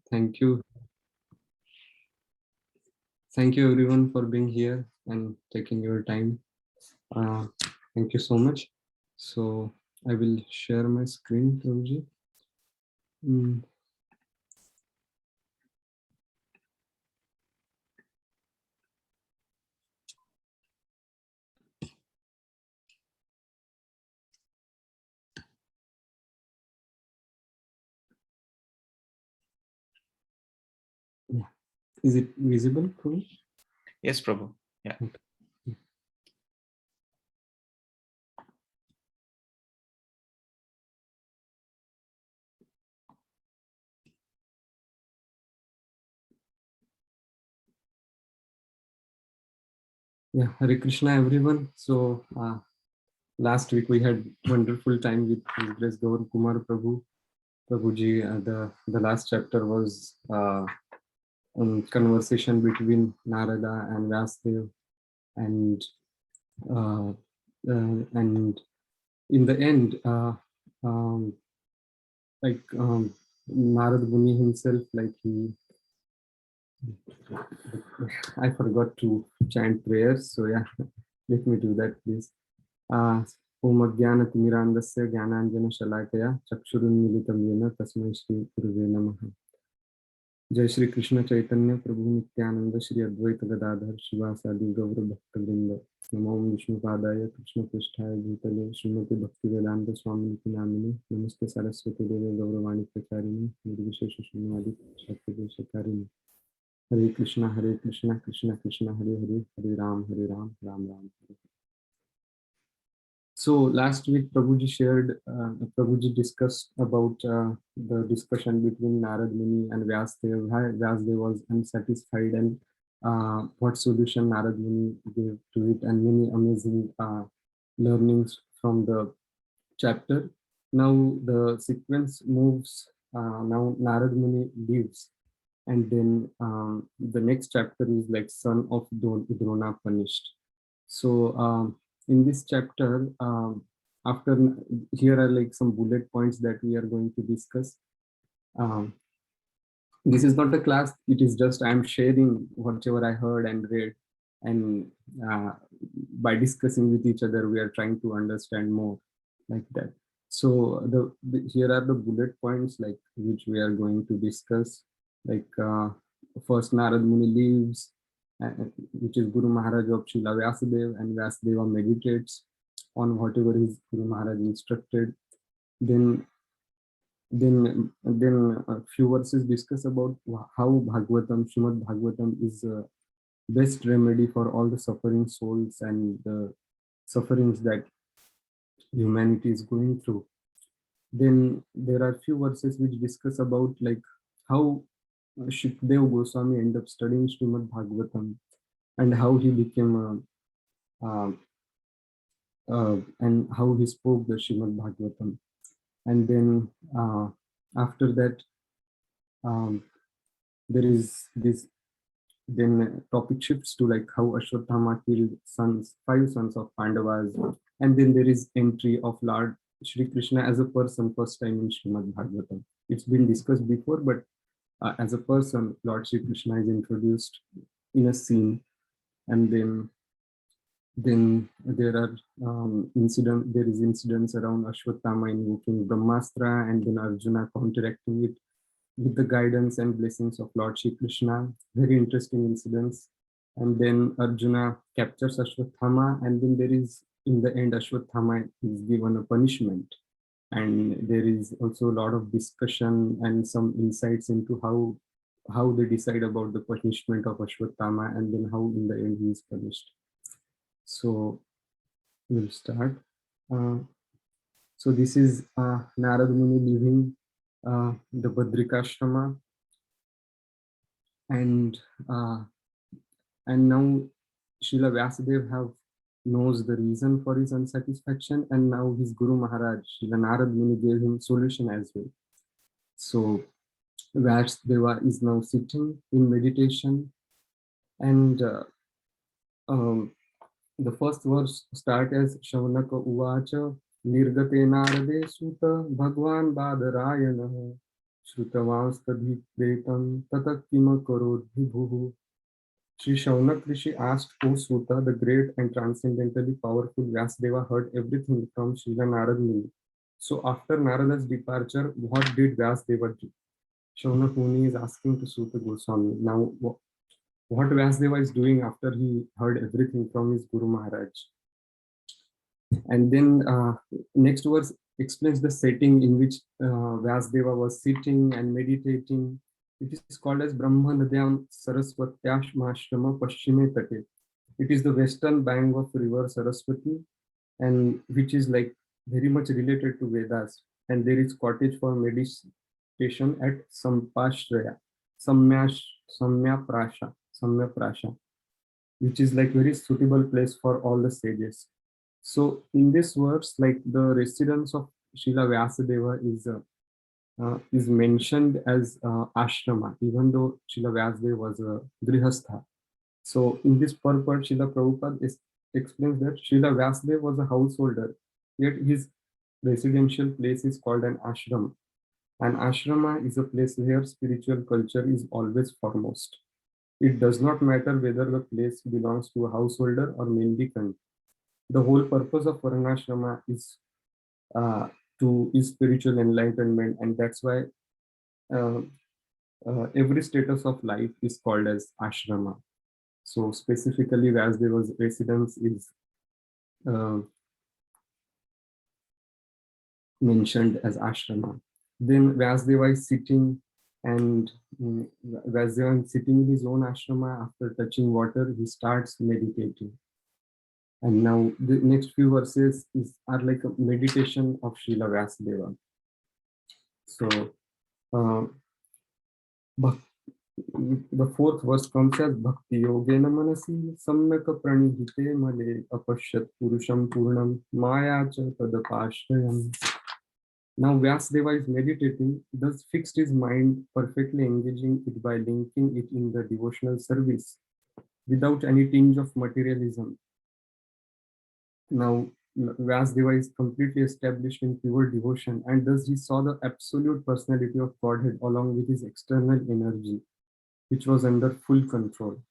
Thank you. Thank you everyone for being here and taking your time. Uh, Thank you so much. So I will share my screen, Prabhuji. Mm, yeah. Is it visible, Prabhuji? Yes, Prabhu. Yeah. Okay. Yeah, Hare Krishna everyone. So last week we had wonderful time with His Grace Gaur Kumar Prabhuji. The last chapter was conversation between Narada and Vyasdev, and uh, and in the end, um, like Narad Muni himself, like I forgot to chant prayers, so yeah, let me do that, please. Om Ajnanatimirandasya Jnananjana Shalakaya Chakshurunmilitam Yena Tasmai Shri Guruve Namaha. जय श्री कृष्ण चैतन्य प्रभु नित्यानंद श्री अद्वैत गदाधर शिवासादि गौर भक्तवृंद नमो विष्णुपादाय कृष्ण पृष्ठाय भूतले श्रीमती भक्ति वेदांत स्वामी nominee नमस्ते सरस्वती देवे गौरवाणी प्रचारिणी निर्विशेष शून्यवादी शक्तिदेशकारिणी हरे कृष्ण कृष्ण कृष्ण हरे हरे हरे राम राम राम हरे। So last week, Prabhuji discussed about the discussion between Narad Muni and Vyasdev. Why Vyasdev was unsatisfied and what solution Narad Muni gave to it, and many amazing learnings from the chapter. Now the sequence moves. Now Narad Muni leaves, and then the next chapter is like son of Drona punished. So in this chapter, after here are like some bullet points that we are going to discuss. Um, this is not a class; it is just I am sharing whatever I heard and read, and uh, by discussing with each other, we are trying to understand more, like that. So here are the bullet points like which we are going to discuss. Like first, Narad Muni leaves, which is Guru Maharaj of Srila Vyasadeva, and Vyasadeva meditates on whatever his Guru Maharaj instructed. Then then a few verses discuss about how Srimad Bhagavatam is best remedy for all the suffering souls and the sufferings that humanity is going through. Then there are few verses which discuss about like how Shukdev Goswami ended up studying Srimad Bhagavatam and how he became and how he spoke the Srimad Bhagavatam. And then after that, um, there is this. Then topic shifts to like how Ashwatthama killed five sons of Pandavas, and then there is entry of Lord Shri Krishna as a person first time in Srimad Bhagavatam. It's been discussed before, but as a person, Lord Shri Krishna is introduced in a scene, and then there are there is incidents around Ashwatthama invoking Brahmastra, and then Arjuna counteracting it with the guidance and blessings of Lord Shri Krishna. Very interesting incidents. And then Arjuna captures Ashwatthama, and then there is, in the end, Ashwatthama is given a punishment. And there is also a lot of discussion and some insights into how they decide about the punishment of Ashwatthama, and then how in the end he is punished. So we'll start. Uh, so this is Narad Muni leaving the Badrikashrama, and now Srila Vyasadeva knows the reason for his unsatisfaction, and now his Guru Maharaj, Srila Narad Muni, gave him solution as well. So Vyasadeva is now sitting in meditation, and the first verse start as Shaunaka Uvacha Nirgate Narade Suta Bhagwan Badarayana Shrutavaस्तadhipretam tata kima karodhi. Sri Shaunak Rishi asked, O Suta, the great and transcendently powerful Vyasdeva heard everything from Srila Narad Muni. So after Narada's departure, what did Vyasdeva do? Shaunak Muni is asking to Suta Goswami. Now, what Vyasdeva is doing after he heard everything from his Guru Maharaj? And then next verse explains the setting in which Vyasdeva was sitting and meditating. It is called as Brahma Nadyam Saraswatyashmashrama Paschime Tate. It is the western bank of river Saraswati, and which is like very much related to Vedas. And there is cottage for meditation at Sampashraya, Samyash, Samya Prasha, which is like very suitable place for all the sages. So in this verse, like the residence of Srila Vyasadeva is mentioned as ashrama, even though Srila Vyasadeva was a grihastha. So in this purport, Srila Prabhupada explains that Srila Vyasadeva was a householder, yet his residential place is called an ashram. An ashrama is a place where spiritual culture is always foremost. It does not matter whether the place belongs to a householder or mendicant. The whole purpose of Varnashrama uh, is spiritual enlightenment, and that's why uh, every status of life is called as ashrama. So specifically, Vasudeva's residence is uh, mentioned as ashrama. Then Vasudeva is sitting, and Vasudeva is sitting in his own ashrama. After touching water, he starts meditating. And now the next few verses are like a meditation of Srila Vasudeva. So uh, the fourth verse comes as Bhakti Yogena Manasi Samyaka Pranihite Male Apashyat Purusham Purnam Maya Cha Tadapashrayam. Now Vyasdeva is meditating, thus fixed his mind, perfectly engaging it by linking it in the devotional service without any tinge of materialism. Now Vyasdeva is completely established in pure devotion, and thus he saw the absolute personality of Godhead along with his external energy, which was under full control.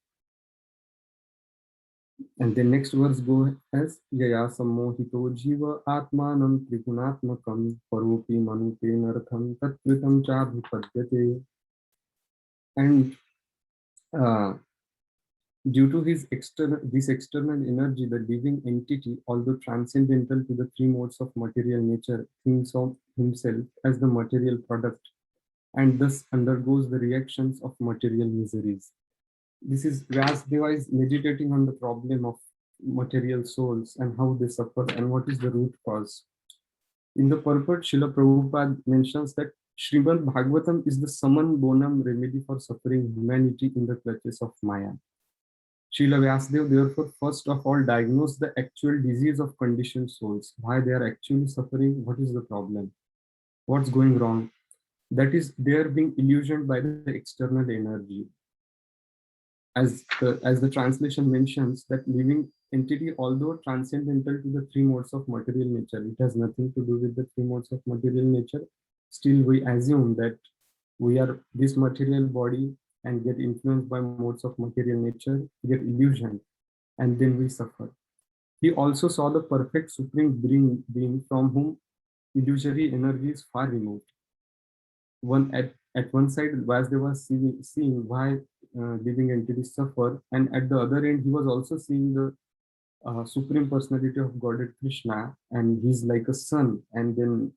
And the next verse goes as Yaya Sammohito Jiva Atmanam Trigunatmakam Paropi Manute Nartham Tatvitam Chabhupadyate. And uh, due to this external energy, the living entity, although transcendental to the three modes of material nature, thinks of himself as the material product and thus undergoes the reactions of material miseries. This is Vyasdeva is meditating on the problem of material souls and how they suffer and what is the root cause. In the purport, Srila Prabhupada mentions that Srimad Bhagavatam is the summum bonum remedy for suffering humanity in the clutches of Maya. Srila Vyasdeva therefore first of all diagnosed the actual disease of conditioned souls, why they are actually suffering, what is the problem, what's going wrong. That is, they are being illusioned by the external energy. As the translation mentions, that living entity, although transcendental to the three modes of material nature, it has nothing to do with the three modes of material nature. Still, we assume that we are this material body and get influenced by modes of material nature, get illusioned, and then we suffer. He also saw the perfect supreme being from whom illusory energy is far removed. At one side, Vasudeva was seeing why living entities suffer, and at the other end, he was also seeing the supreme personality of Godhead Krishna, and he's like a sun, and then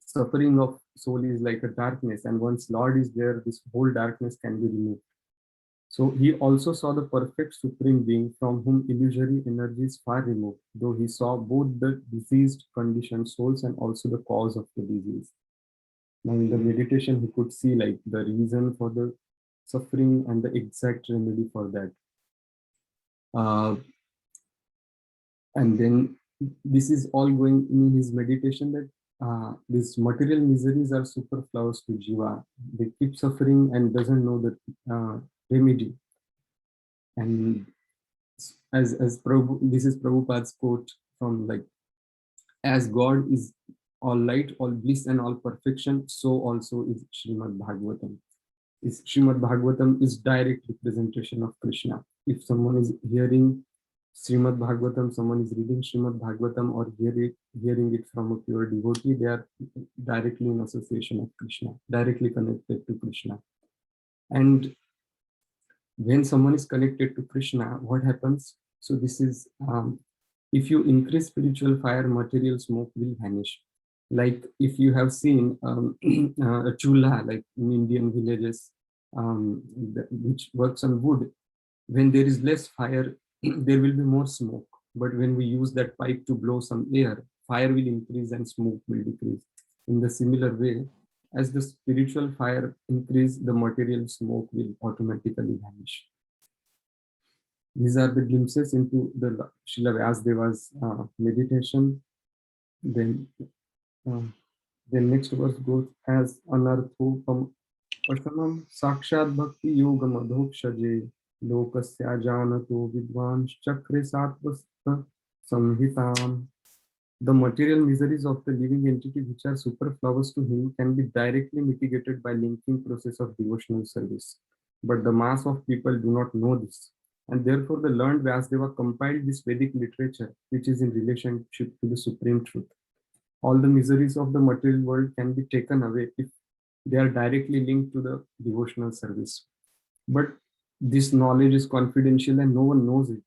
suffering of soul is like a darkness, and once Lord is there, this whole darkness can be removed. So he also saw the perfect supreme being from whom illusory energy is far removed, though he saw both the diseased conditioned souls and also the cause of the disease. Now in the meditation, he could see like the reason for the suffering and the exact remedy for that. Uh, and then this is all going in his meditation that these material miseries are superfluous to Jiva. They keep suffering and doesn't know the remedy. And as Prabhu, this is Prabhupada's quote from like, as God is all light, all bliss, and all perfection, so also is Srimad Bhagavatam. Srimad Bhagavatam is direct representation of Krishna. If someone is hearing Srimad Bhagavatam, someone is reading Srimad Bhagavatam or hearing it from a pure devotee, they are directly in association of Krishna, directly connected to Krishna. And when someone is connected to Krishna, what happens? So this is, if you increase spiritual fire, material smoke will vanish. Like if you have seen a chulha, like in Indian villages, which works on wood, when there is less fire, there will be more smoke. But when we use that pipe to blow some air, fire will increase and smoke will decrease. In the similar way, as the spiritual fire increase, the material smoke will automatically vanish. These are the glimpses into the Srila Vyasadeva's meditation. Then, then next verse goes as anarthopam pashamam sakshat bhakti yoga madhokshaje lokasya janato vidvans chakre satvastha samhitam. The material miseries of the living entity which are superfluous to him can be directly mitigated by linking process of devotional service. But the mass of people do not know this. And therefore the learned Vyasadeva compiled this Vedic literature which is in relationship to the supreme truth. All the miseries of the material world can be taken away if they are directly linked to the devotional service. But this knowledge is confidential and no one knows it.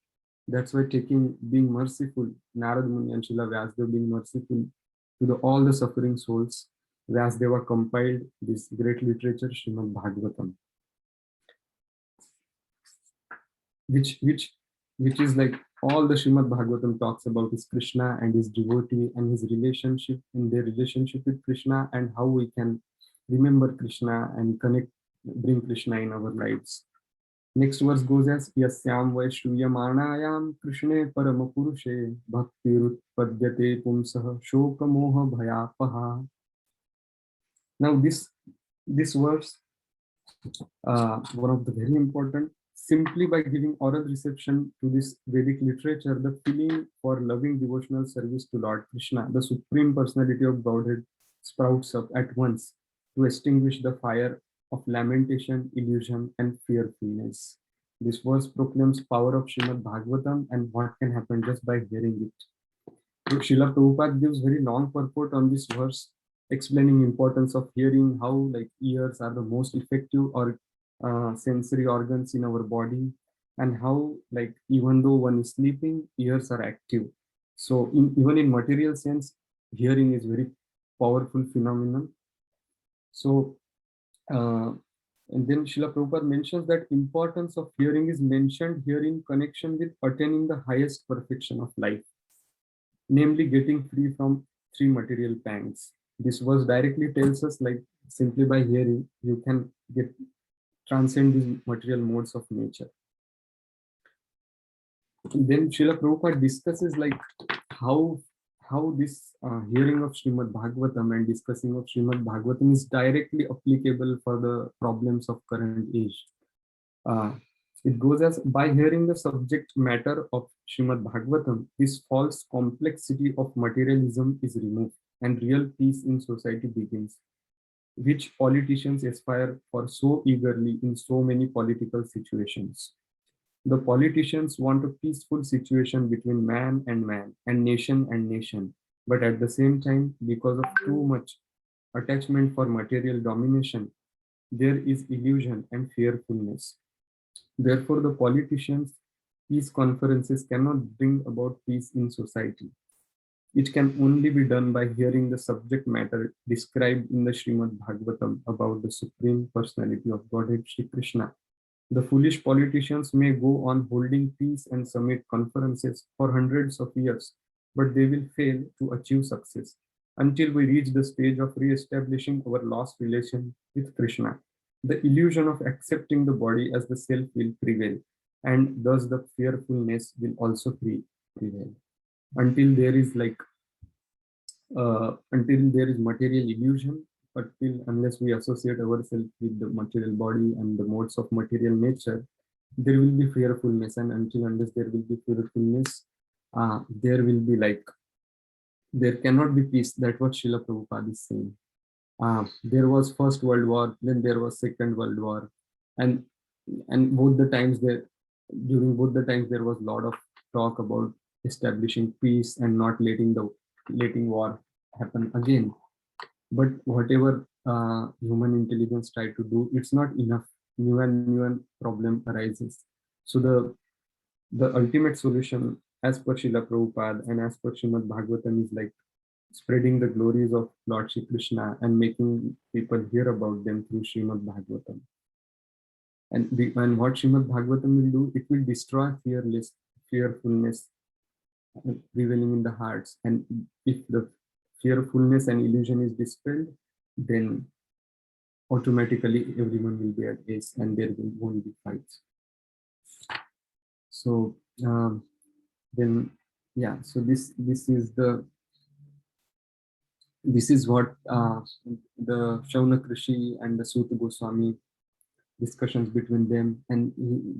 That's why being merciful, Narad Muni and Srila Vyasadeva being merciful to all the suffering souls, Vyasadeva compiled this great literature, Srimad Bhagavatam, which is like all the Srimad Bhagavatam talks about is Krishna and his devotee and his relationship, in their relationship with Krishna, and how we can remember Krishna and bring Krishna in our lives. Next verse goes as Yasyam Vaishruyamanayam Krishne Paramapurushe Bhaktirutpadyate Pumsah Shoka Moha Bhayapaha. Now this verse, one of the very important, simply by giving oral reception to this Vedic literature, the feeling for loving devotional service to Lord Krishna, the Supreme Personality of Godhead, sprouts up at once to extinguish the fire of lamentation, illusion, and fearfulness. This verse proclaims power of Srimad Bhagavatam and what can happen just by hearing it. So Srila Prabhupada gives very long purport on this verse, explaining importance of hearing, how like ears are the most effective or sensory organs in our body, and how like even though one is sleeping, ears are active. So even in material sense, hearing is very powerful phenomenon. So and then Srila Prabhupada mentions that importance of hearing is mentioned here in connection with attaining the highest perfection of life, namely getting free from three material pangs. This verse directly tells us like simply by hearing you can transcend these material modes of nature. Then Srila Prabhupada discusses like how this hearing of Srimad Bhagavatam and discussing of Srimad Bhagavatam is directly applicable for the problems of current age. It goes as by hearing the subject matter of Srimad Bhagavatam, this false complexity of materialism is removed and real peace in society begins, which politicians aspire for so eagerly in so many political situations. The politicians want a peaceful situation between man and nation, but at the same time, because of too much attachment for material domination, there is illusion and fearfulness. Therefore, the politicians' peace conferences cannot bring about peace in society. It can only be done by hearing the subject matter described in the Srimad Bhagavatam about the Supreme Personality of Godhead, Shri Krishna. The foolish politicians may go on holding peace and summit conferences for hundreds of years, but they will fail to achieve success until we reach the stage of re-establishing our lost relation with Krishna. The illusion of accepting the body as the self will prevail, and thus the fearfulness will also prevail. Until there is material illusion, but unless we associate ourselves with the material body and the modes of material nature, there will be fearfulness, and unless there will be fearfulness, there will be like there cannot be peace. That's what Srila Prabhupada is saying. There was First World War, then there was Second World War, and both the times there, during both the times there was a lot of talk about establishing peace and not letting war happen again. But whatever human intelligence try to do, it's not enough. New and problem arises. So the ultimate solution, as per Srila Prabhupada and as per Srimad Bhagavatam, is like spreading the glories of Lord Shri Krishna and making people hear about them through Srimad Bhagavatam. And what Srimad Bhagavatam will do, it will destroy fearfulness prevailing in the hearts. And if the fearfulness and illusion is dispelled, then automatically everyone will be at ease and there won't be fights. So then, yeah. So this is what the Shaunak Rishi and the Suta Goswami discussions between them, and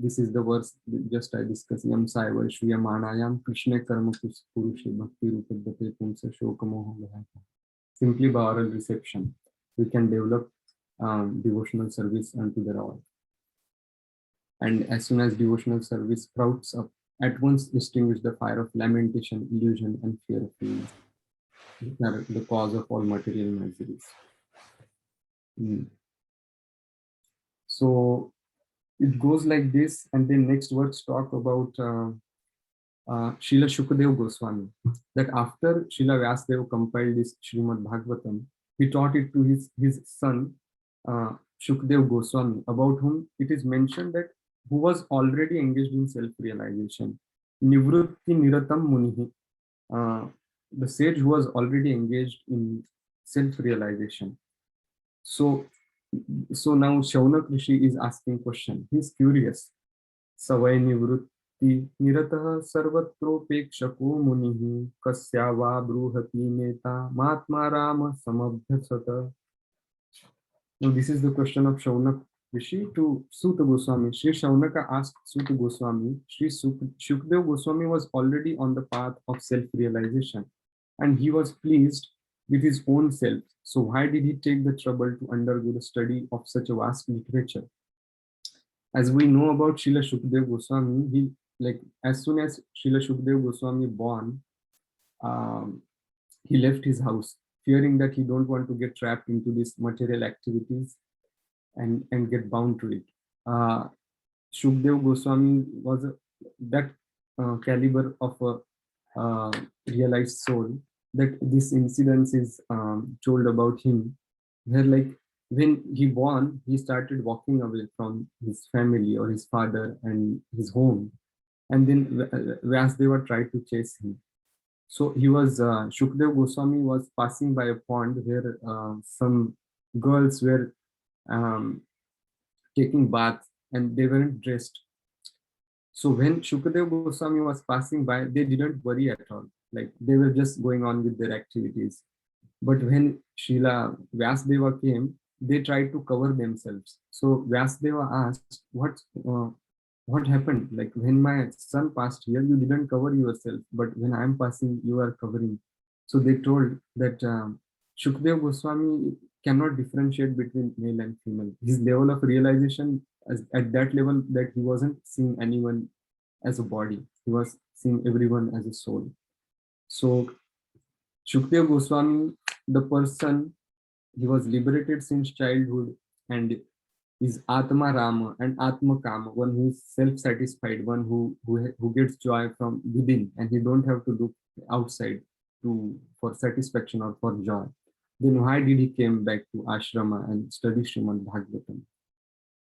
this is the verse just I discussed. Yam Saiva Shriya Manayam Krishna Karma Purushe Bhakti Rupadate Pumsa Shokamoha Vahata. Simply by oral reception, we can develop devotional service unto the Lord. And as soon as devotional service sprouts up, at once extinguish the fire of lamentation, illusion, and fear of feelings, which are the cause of all material miseries. So it goes like this, and then next words talk about Srila Shukadev Goswami, that after Srila Vyasdeva compiled this Srimad Bhagavatam, he taught it to his son Shukadev Goswami, about whom it is mentioned that who was already engaged in self-realization. Nivrutti Niratam Munihi, the sage who was already engaged in self-realization. So now Shaunak Rishi is asking question. He's curious. Savai Nivrutti Niratah Sarvatropekshako Munihi Kasya va Bruhati Neta Matma Rama Samabhyasata. Now this is the question of Shaunak Rishi to Suta Goswami. Sri Shaunaka asked Suta Goswami, Shukdev Goswami was already on the path of self-realization and he was pleased with his own self. So why did he take the trouble to undergo the study of such a vast literature? As we know about Srila Shukdev Goswami, he, like, as soon as Srila Shukdev Goswami born, he left his house, fearing that he don't want to get trapped into these material activities and get bound to it. Shukdev Goswami was that caliber of a realized soul that this incident is told about him, where like when he born, he started walking away from his family or his father and his home, and then Vyasdeva tried to chase him. So he was Shukdev Goswami was passing by a pond where some girls were taking bath and they weren't dressed. So when Shukadev Goswami was passing by, they didn't worry at all. Like they were just going on with their activities. But when Srila Vyasdeva came, they tried to cover themselves. So Vyasdeva asked, what happened? Like when my son passed here, you didn't cover yourself, but when I'm passing, you are covering. So they told that Shukdev Goswami cannot differentiate between male and female. His level of realization at that level that he wasn't seeing anyone as a body. He was seeing everyone as a soul. So Shukdev Goswami, the person, he was liberated since childhood and is Atma Rama and Atma Kama, one who is self-satisfied, one who gets joy from within, and he don't have to look outside for satisfaction or for joy. Then why did he came back to ashrama and study Srimad Bhagavatam?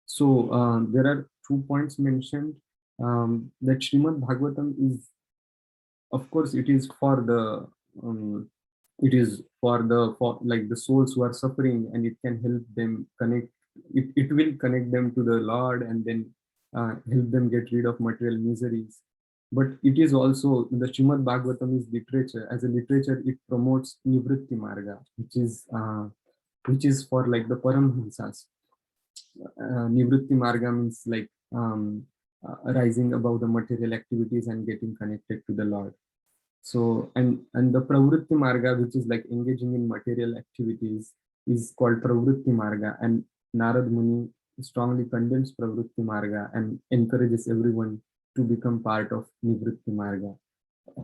So there are 2 points mentioned, that Srimad Bhagavatam is, of course, it is for the like the souls who are suffering, and it can help them connect. It will connect them to the Lord and then help them get rid of material miseries. But it is also, the Srimad Bhagavatam is literature. As a literature, it promotes Nivritti Marga, which is for like the Paramhamsas. Nivritti Marga means like rising above the material activities and getting connected to the Lord. So and the pravritti marga, which is like engaging in material activities, is called pravritti marga. And Narad Muni strongly condemns pravritti marga and encourages everyone to become part of nivritti marga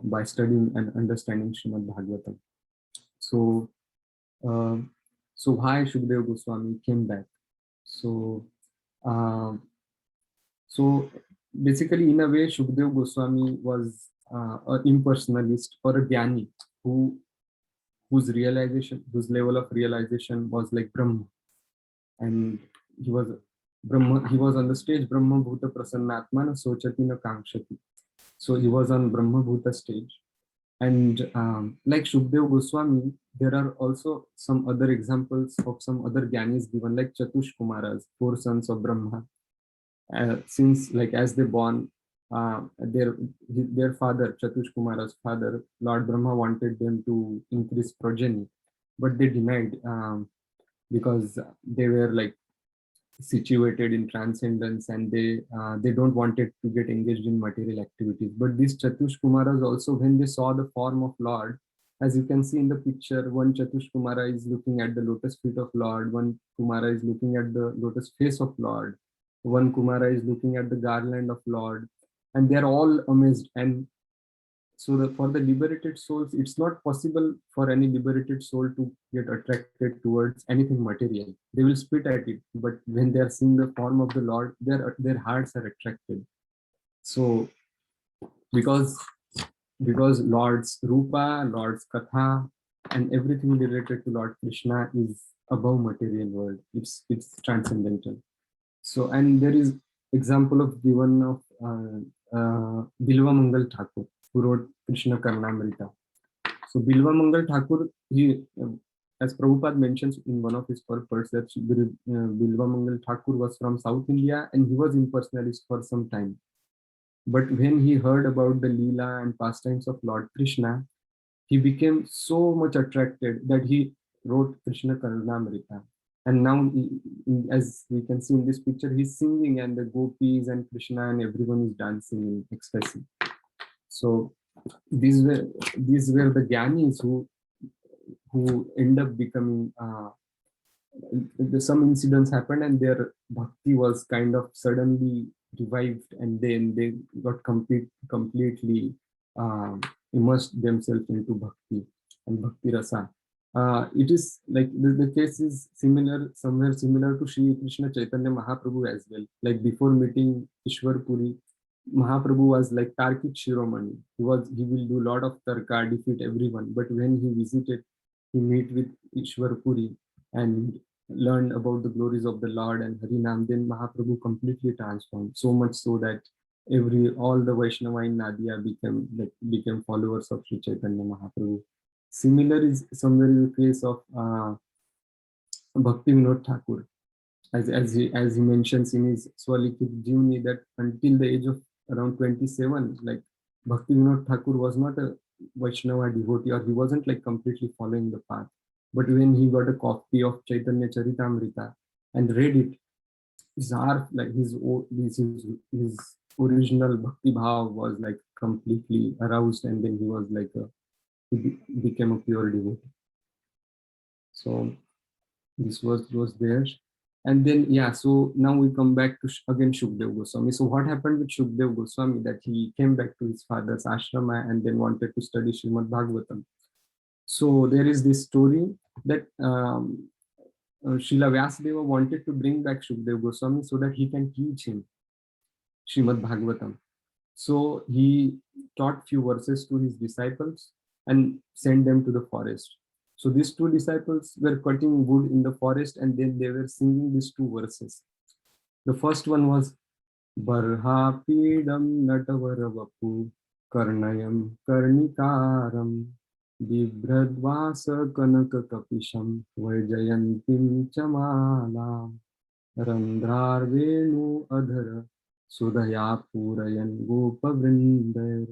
by studying and understanding Srimad Bhagavatam. So, uh, so why Shukdev Goswami came back? So, uh, so basically, in a way, Shukdev Goswami was an impersonalist or a jnani who whose level of realization was like Brahma, and he was Brahma. He was on the stage Brahma Bhuta Prasannatmana Sochati na Kamshati. So he was on Brahma Bhuta stage. And like Shukdev Goswami, there are also some other examples of some other Gyanis given, like Chatush Kumaras, four sons of Brahma. Since like as they born, their father, Chatush Kumara's father, Lord Brahma wanted them to increase progeny, but they denied because they were like situated in transcendence, and they don't wanted to get engaged in material activities. But these Chatush Kumaras also, when they saw the form of Lord, as you can see in the picture, one Chatush Kumara is looking at the lotus feet of Lord, one Kumara is looking at the lotus face of Lord, one Kumara is looking at the garland of Lord, and they are all amazed. And so for the liberated souls, it's not possible for any liberated soul to get attracted towards anything material. They will spit at it, but when they are seeing the form of the Lord, their hearts are attracted. So because Lord's Rupa, Lord's Katha, and everything related to Lord Krishna is above material world. It's transcendental. So, and there is example of given of Bilva Mangal Thakur, who wrote Krishna Karnamrita. So Bilva Mangal Thakur, he, as Prabhupada mentions in one of his purports, that Bilva Mangal Thakur was from South India and he was impersonalist for some time. But when he heard about the Leela and pastimes of Lord Krishna, he became so much attracted that he wrote Krishna Karnamrita. And now, as we can see in this picture, he's singing, and the gopis and Krishna and everyone is dancing in ecstasy. So these were the Gyanis who end up becoming. Some incidents happened, and their bhakti was kind of suddenly revived, and then they got completely immersed themselves into bhakti and bhakti rasa. It is like the case is similar, somewhere similar to Sri Krishna Chaitanya Mahaprabhu as well. Like before meeting Ishwar Puri, Mahaprabhu was like Tarkik Shiromani. He will do lot of tarka, defeat everyone. But when he visited, he meet with Ishwar Puri and learned about the glories of the Lord and Harinam. Then Mahaprabhu completely transformed, so much so that all the Vaishnava in Nadia became followers of Sri Chaitanya Mahaprabhu. Similar is somewhere in the case of Bhakti Vinod Thakur, as he mentions in his Swalikit Jivni, that until the age of around 27, like Bhakti Vinod Thakur was not a Vaishnava devotee, or he wasn't like completely following the path. But when he got a copy of Chaitanya Charitamrita and read it, his heart, like his original bhakti bhav was like completely aroused, and then he was like became a pure devotee. So this was there. And then, yeah, so now we come back to again Shukdev Goswami. So what happened with Shukdev Goswami, that he came back to his father's ashrama and then wanted to study Srimad Bhagavatam. So there is this story that Srila Vyasadeva wanted to bring back Shukdev Goswami so that he can teach him Srimad Bhagavatam. So he taught few verses to his disciples and sent them to the forest. So these two disciples were cutting wood in the forest, and then they were singing these two verses. The first one was Barha Pidam Natavara Karnayam Karnikaram Bibhradvasa Kanaka Kapisham Vajayantim Chamala Randharvenu Adhara Sudhaya Purayan Gopavrinder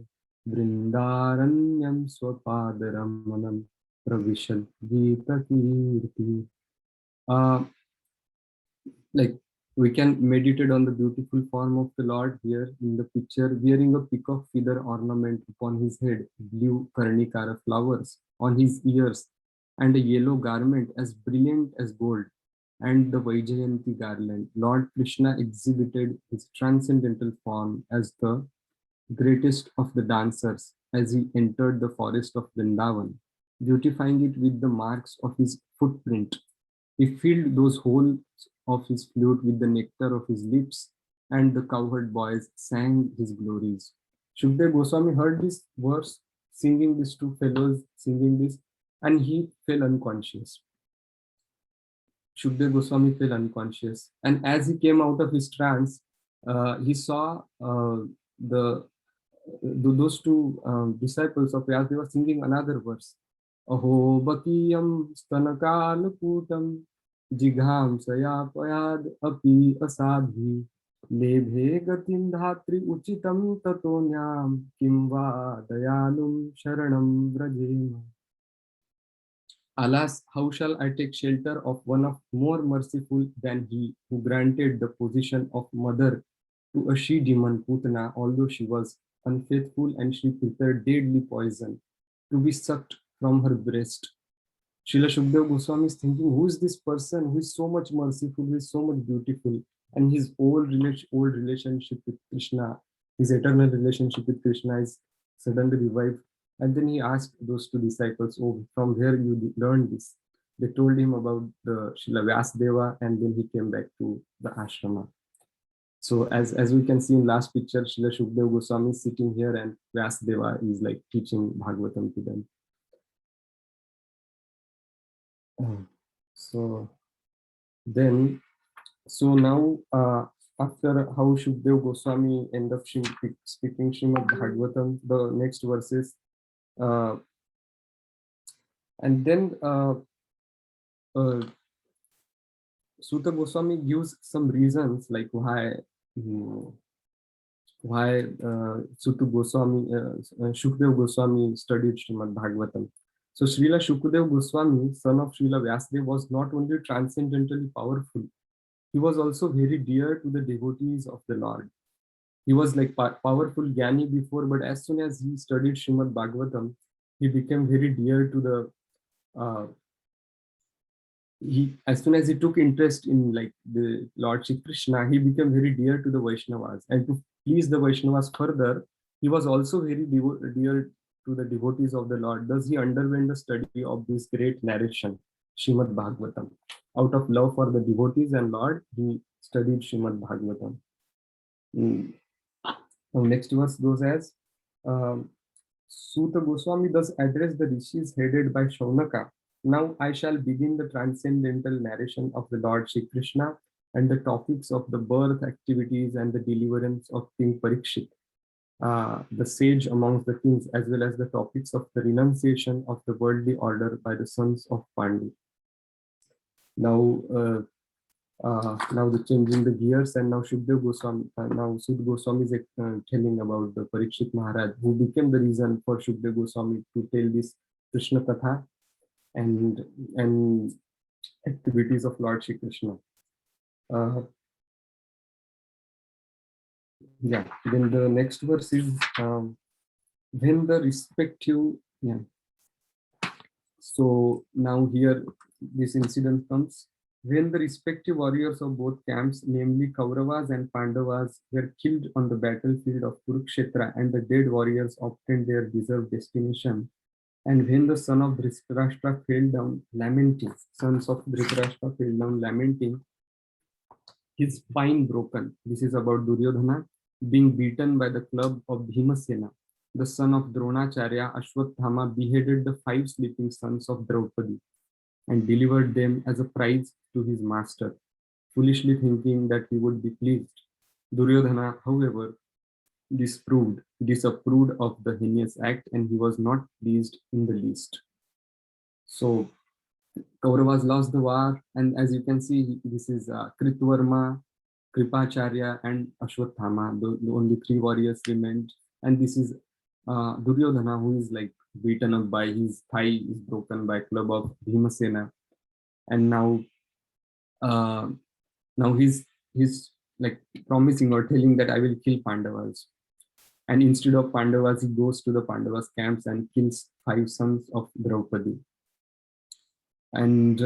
Vrindaranyam Swapadaramanam Pravishad Gita Kirti. Uh, like We can meditate on the beautiful form of the Lord here in the picture, wearing a peacock feather ornament upon his head, blue karnikara flowers on his ears, and a yellow garment as brilliant as gold, and the Vaijayanti garland. Lord Krishna exhibited his transcendental form as the greatest of the dancers as he entered the forest of Vrindavan, beautifying it with the marks of his footprint. He filled those holes of his flute with the nectar of his lips, and the cowherd boys sang his glories. Shukdev Goswami heard this verse, singing these two fellows singing this, and he fell unconscious. Shukdev Goswami fell unconscious. And as he came out of his trance, he saw those two disciples of Vyasdeva singing another verse. Aho bakiyam stanakal putam jigham sayapayad api asadhi lebhe gatim dhatri uchitam tatonyam kimva dayalum sharanam vrajema. Alas, how shall I take shelter of one of more merciful than he, who granted the position of mother to a she-demon Putana, although she was unfaithful and she prepared deadly poison to be sucked from her breast. Srila Shukdev Goswami is thinking, who is this person who is so much merciful, who is so much beautiful, and his old relationship with Krishna, his eternal relationship with Krishna is suddenly revived. And then he asked those two disciples, oh, from where you learned this? They told him about the Srila Vyasdeva, and then he came back to the ashrama. So as we can see in last picture, Srila Shukdev Goswami is sitting here and Vyasdeva is like teaching Bhagavatam to them. So then, so now after how Shukdev Goswami end up speaking Srimad Bhagavatam, the next verses, and then Suta Goswami gives some reasons like why Shukdev Goswami studied Srimad Bhagavatam. So Srila Shukdev Goswami, son of Srila Vyasdev, was not only transcendentally powerful, he was also very dear to the devotees of the Lord. He was like powerful Jnani before, but as soon as he studied Srimad Bhagavatam, he became very dear to the as soon as he took interest in like the Lord Shri Krishna, he became very dear to the Vaishnavas. And to please the Vaishnavas further, he was also very dear to the devotees of the Lord. Thus, he underwent the study of this great narration, Srimad Bhagavatam. Out of love for the devotees and Lord, he studied Srimad Bhagavatam. Now, next verse goes as Suta Goswami thus addressed the rishis headed by Shaunaka. Now I shall begin the transcendental narration of the Lord Shri Krishna and the topics of the birth activities and the deliverance of King Parikshit, the sage amongst the kings, as well as the topics of the renunciation of the worldly order by the sons of Pandu. Now, now the changing the gears, and now Shukdev Goswami, now Sud Goswami is telling about the Parikshit Maharaj, who became the reason for Shukdev Goswami to tell this Krishna Katha and activities of Lord Shri Krishna. Yeah, then the next verse is when the respective, yeah. So now here this incident comes. When the respective warriors of both camps, namely Kauravas and Pandavas, were killed on the battlefield of Kurukshetra and the dead warriors obtained their deserved destination, and when the son of Dhritarashtra fell down lamenting, sons of Dhritarashtra fell down lamenting, his spine broken. This is about Duryodhana being beaten by the club of Bhimasena. The son of Dronacharya, Ashwathama, beheaded the 5 sleeping sons of Draupadi and delivered them as a prize to his master, foolishly thinking that he would be pleased. Duryodhana, however, disapproved of the heinous act, and he was not pleased in the least. So Kauravas lost the war, and as you can see, this is Kritvarma, Kripacharya, and Ashwathama. The only 3 warriors remained, and this is Duryodhana, who is like beaten up by his thigh is broken by club of Bhimasena, and now he's like promising or telling that I will kill Pandavas. And instead of Pandavas, he goes to the Pandavas camps and kills 5 sons of Draupadi. And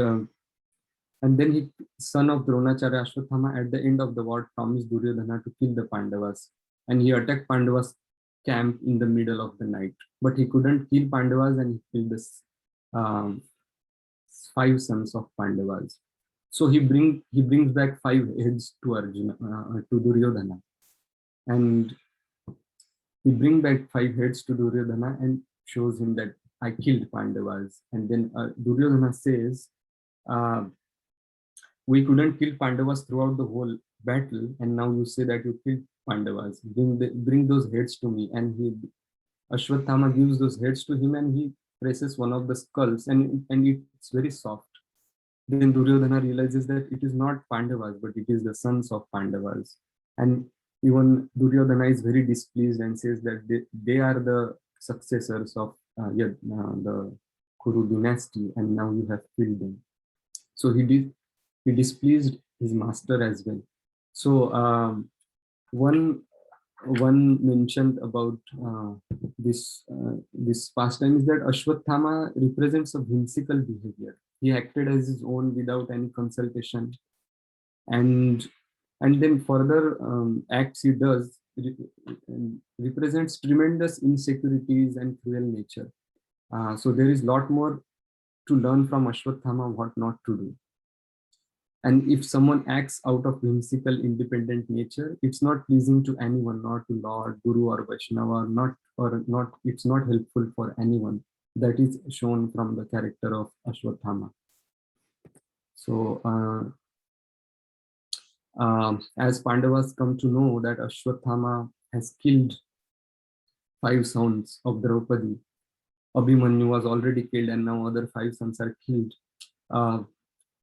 then he, son of Dronacharya Ashwathama, at the end of the war, promised Duryodhana to kill the Pandavas. And he attacked Pandavas' camp in the middle of the night. But he couldn't kill Pandavas, and he killed the um, 5 sons of Pandavas. So he brings back 5 heads to Arjuna, to Duryodhana. And he brings back 5 heads to Duryodhana and shows him that I killed Pandavas. And then Duryodhana says, uh, we couldn't kill Pandavas throughout the whole battle, and now you say that you killed Pandavas. Bring those heads to me. And Ashwathama gives those heads to him, and he presses one of the skulls, and it's very soft. Then Duryodhana realizes that it is not Pandavas, but it is the sons of Pandavas. And even Duryodhana is very displeased and says that they are the successors of the Kuru dynasty, and now you have killed them. So he displeased his master as well. So one mentioned about this pastime is that Ashwathama represents a whimsical behavior. He acted as his own without any consultation, and then further acts he does represents tremendous insecurities and cruel nature. So there is a lot more to learn from Ashwathama what not to do. And if someone acts out of whimsical, independent nature, it's not pleasing to anyone, not to Lord, Guru, or Vaishnava, not. It's not helpful for anyone. That is shown from the character of Ashwathama. So, as Pandavas come to know that Ashwathama has killed 5 sons of Draupadi, Abhimanyu was already killed, and now other 5 sons are killed.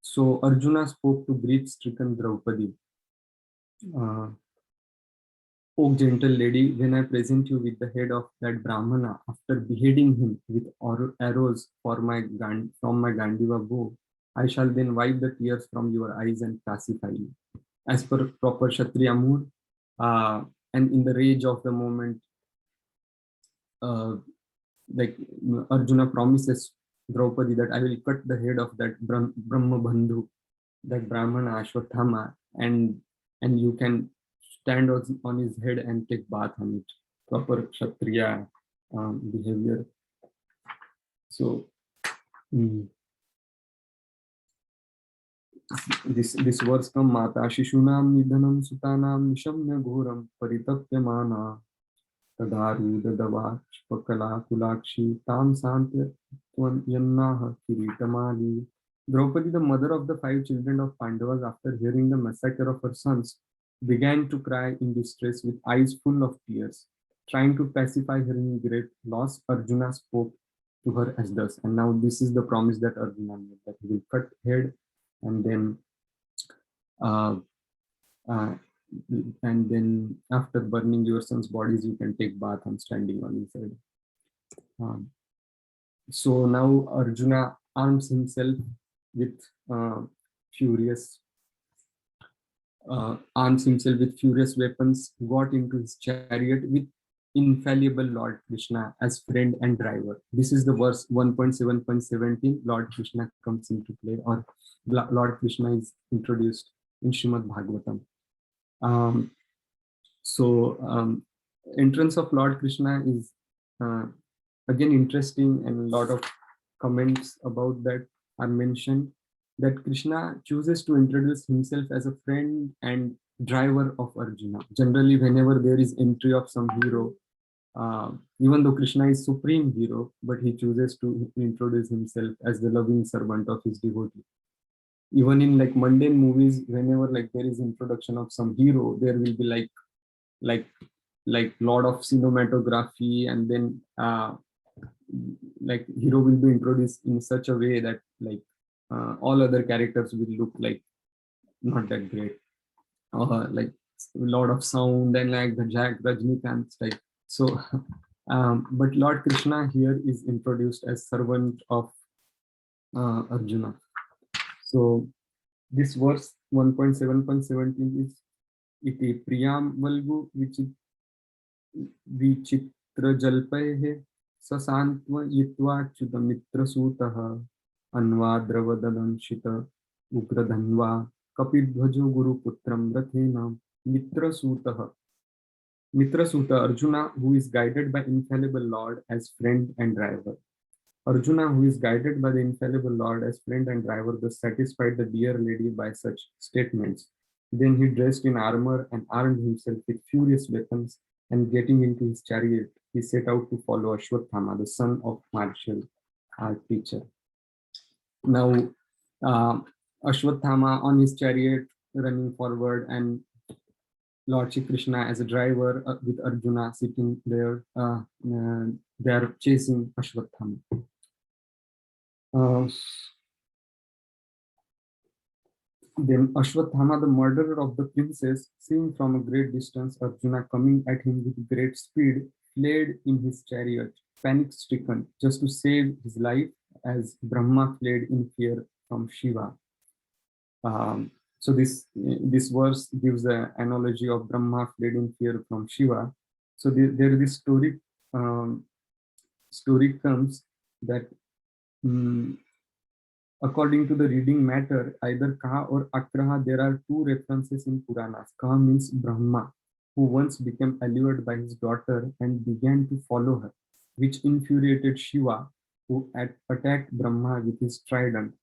So Arjuna spoke to grief-stricken Draupadi. O gentle lady, when I present you with the head of that Brahmana after beheading him with arrows from my Gandiva bow, I shall then wipe the tears from your eyes and pacify you. As per proper Kshatriya mood, and in the rage of the moment, like Arjuna promises Draupadi that I will cut the head of that Brahma Bandhu, that Brahmana Ashwathama, and you can stand on his head and take bath on it. Proper Kshatriya behavior. So this verse comes, Mata Shishunam Nidhanam Sutanam Nishamya Ghoram Paritapyamana Tadarudadavach Pakala Kulakshi Tam Santya Yannaha Kiritamali. Draupadi, the mother of the 5 children of Pandavas, after hearing the massacre of her sons, began to cry in distress with eyes full of tears. Trying to pacify her in great loss, Arjuna spoke to her as thus. And now this is the promise that Arjuna made, that he will cut head, and then after burning your sons' bodies, you can take bath and standing on his head. So now Arjuna arms himself with furious weapons, got into his chariot with infallible Lord Krishna as friend and driver. This is the verse 1.7.17. Lord Krishna comes into play, or Lord Krishna is introduced in Srimad Bhagavatam. Entrance of Lord Krishna is again interesting, and a lot of comments about that are mentioned, that Krishna chooses to introduce himself as a friend and driver of Arjuna. Generally, whenever there is entry of some hero, even though Krishna is supreme hero, but he chooses to introduce himself as the loving servant of his devotee. Even in like mundane movies, whenever like there is introduction of some hero, there will be like lot of cinematography, and then like hero will be introduced in such a way that like all other characters will look like not that great, like a lot of sound and like the Jack Rajnikant type. So but Lord Krishna here is introduced as servant of Arjuna. So this verse 1.7.17 is iti priyam valgu विचित्र जल्पैः ससान्त्वयित्वाच्युत मित्रसूतः अन्वाद्रवदंशित उग्रधन्वा कपिध्वजो गुरुपुत्रं रथेन मित्रसूतः Mitrasuta Arjuna, who is guided by infallible Lord as friend and driver. Arjuna, who is guided by the infallible Lord as friend and driver, thus satisfied the dear lady by such statements. Then he dressed in armor and armed himself with furious weapons, and getting into his chariot, he set out to follow Ashwathama, the son of martial art teacher. Now, uh, Ashwathama on his chariot running forward, and Lord Shri Krishna as a driver with Arjuna sitting there. They are chasing Ashwathama. Then Ashwathama, the murderer of the princess, seeing from a great distance Arjuna coming at him with great speed, fled in his chariot, panic-stricken, just to save his life, as Brahma fled in fear from Shiva. So this verse gives an analogy of Brahma fled in fear from Shiva. So there this story comes that according to the reading matter, either Kaha or Akraha, there are two references in Puranas. Kaha means Brahma, who once became allured by his daughter and began to follow her, which infuriated Shiva, who attacked Brahma with his trident.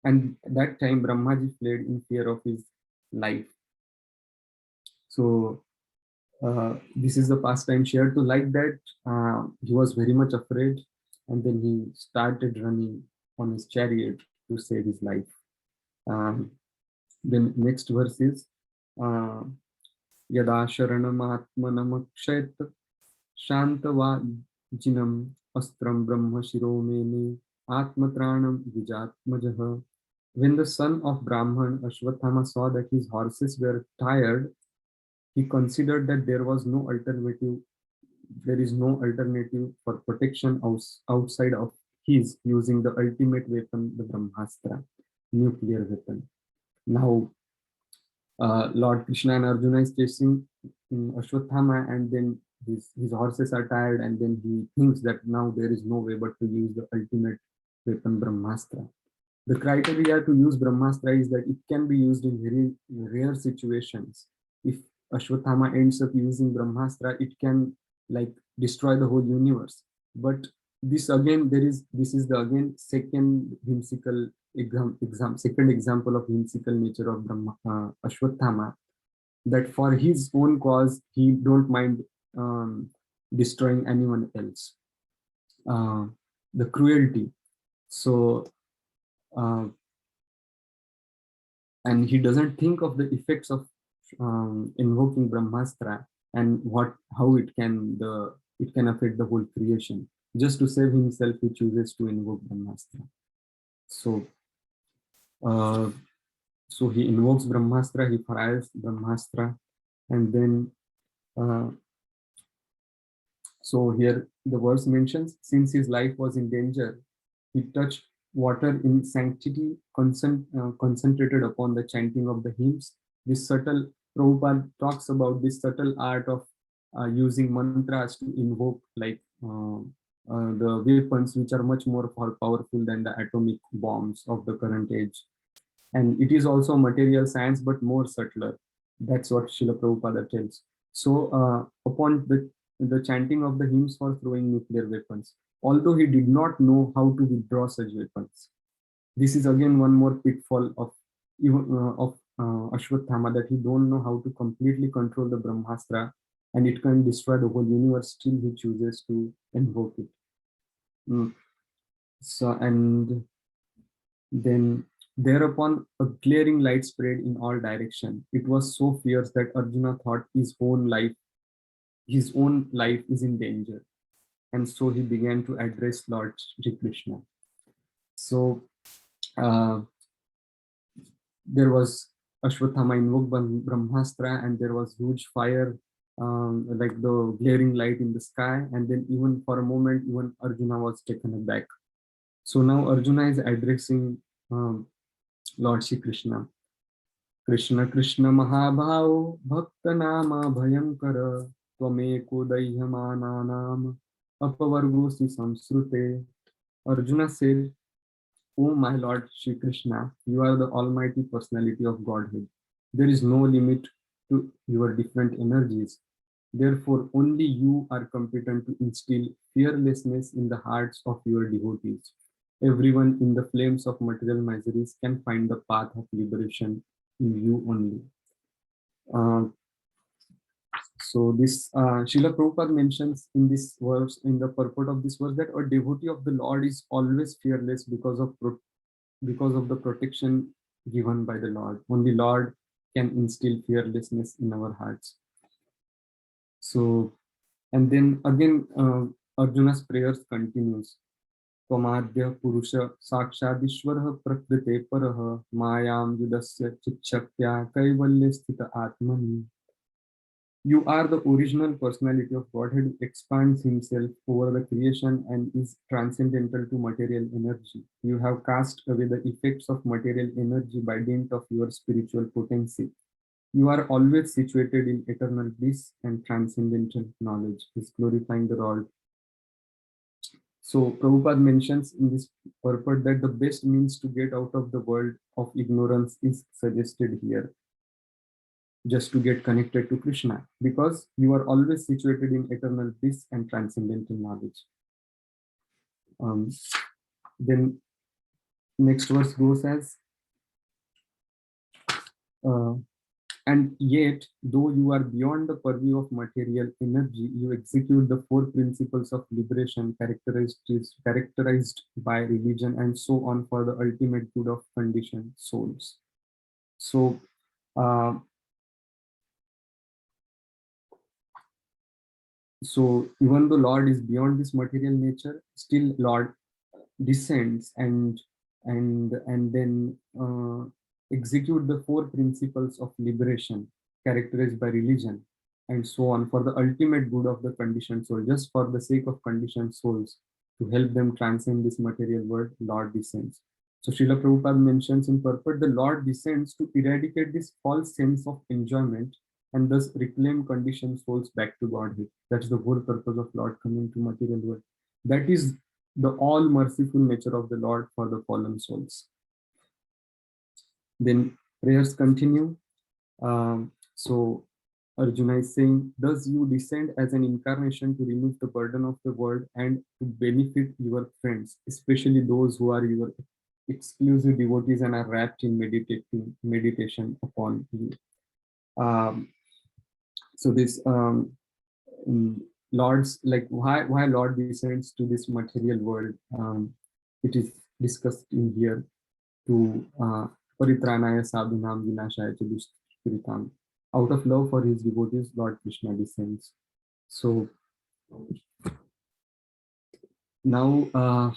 And at that time, Brahmaji fled in fear of his life. So this is the pastime shared to like that. He was very much afraid, and then he started running on his chariot to save his life. Then next verse is Yada Sharanamaatmanamkshet Shantavajinam Astram Brahma Shiromene Atmatranam Vijatmajah. When the son of Brahman Ashwathama saw that his horses were tired, he considered that there is no alternative for protection outside of his using the ultimate weapon, the Brahmastra, nuclear weapon. Now, Lord Krishna and Arjuna is chasing Ashwathama, and then his horses are tired, and then he thinks that now there is no way but to use the ultimate weapon, Brahmastra. The criteria to use Brahmastra is that it can be used in very rare situations. If Ashwathama ends up using Brahmastra, it can like destroy the whole universe. But this is the again second whimsical second example of whimsical nature of Ashwathama, that for his own cause he don't mind destroying anyone else. The cruelty. So and he doesn't think of the effects of invoking Brahmastra and how it can affect the whole creation. Just to save himself, he chooses to invoke Brahmastra. So he invokes Brahmastra, he fires Brahmastra, and then so here the verse mentions, since his life was in danger, he touched water in sanctity, concentrated upon the chanting of the hymns. This subtle, Prabhupada talks about this subtle art of using mantras to invoke like the weapons which are much more powerful than the atomic bombs of the current age. And it is also material science, but more subtler. That's what Srila Prabhupada tells. So upon the chanting of the hymns for throwing nuclear weapons, although he did not know how to withdraw such weapons. This is again one more pitfall of Ashwathama, that he don't know how to completely control the Brahmastra, and it can destroy the whole universe. Still, he chooses to invoke it. So and then thereupon a glaring light spread in all directions. It was so fierce that Arjuna thought his own life is in danger. And so he began to address Lord Shri Krishna. So there was Ashwathama invoked Brahmastra, and there was huge fire, like the glaring light in the sky. And then even for a moment, even Arjuna was taken aback. So now Arjuna is addressing Lord Shri Krishna. Krishna Krishna महाभाव भक्त नाम भयंकर त्वमेको दह्यमानानाम अपवर्गोऽसि संसृते. Arjuna said, "O my Lord Shri Krishna, you are the Almighty Personality of Godhead. There is no limit to your different energies. Therefore, only you are competent to instill fearlessness in the hearts of your devotees. Everyone in the flames of material miseries can find the path of liberation in you only." Uh, so this Srila Prabhupada mentions in this verse, in the purport of this verse, that a devotee of the Lord is always fearless because of the protection given by the Lord. Only Lord can instill fearlessness in our hearts. So, and then again, Arjuna's prayers continues. Tvamadya Purusha Sakshadishwarah Prakrite Parah Mayam Yudasya Chichakya Kaivalya Sthita Atmani. You are the original personality of Godhead who expands himself over the creation and is transcendental to material energy. You have cast away the effects of material energy by dint of your spiritual potency. You are always situated in eternal bliss and transcendental knowledge, is glorifying the Lord. So Prabhupada mentions in this purport that the best means to get out of the world of ignorance is suggested here, just to get connected to Krishna, because you are always situated in eternal bliss and transcendental knowledge. Then next verse goes as, uh, and yet, though you are beyond the purview of material energy, you execute the four principles of liberation characterized by religion and so on for the ultimate good of conditioned souls. So, uh, so even though Lord is beyond this material nature, still Lord descends and then execute the four principles of liberation characterized by religion and so on for the ultimate good of the conditioned soul, just for the sake of conditioned souls, to help them transcend this material world. Lord descends. So Srila Prabhupada mentions in purport, the Lord descends to eradicate this false sense of enjoyment and thus reclaim conditioned souls back to Godhead. That's the whole purpose of Lord coming to material world. That is the all merciful nature of the Lord for the fallen souls. Then prayers continue. So Arjuna is saying, thus you descend as an incarnation to remove the burden of the world and to benefit your friends, especially those who are your exclusive devotees and are wrapped in meditation upon you. Um, so this Lord's, like, why Lord descends to this material world, it is discussed in here, to paritranaya sadhunam vinashaya cha dushkritam. Out of love for his devotees, Lord Krishna descends. So now, now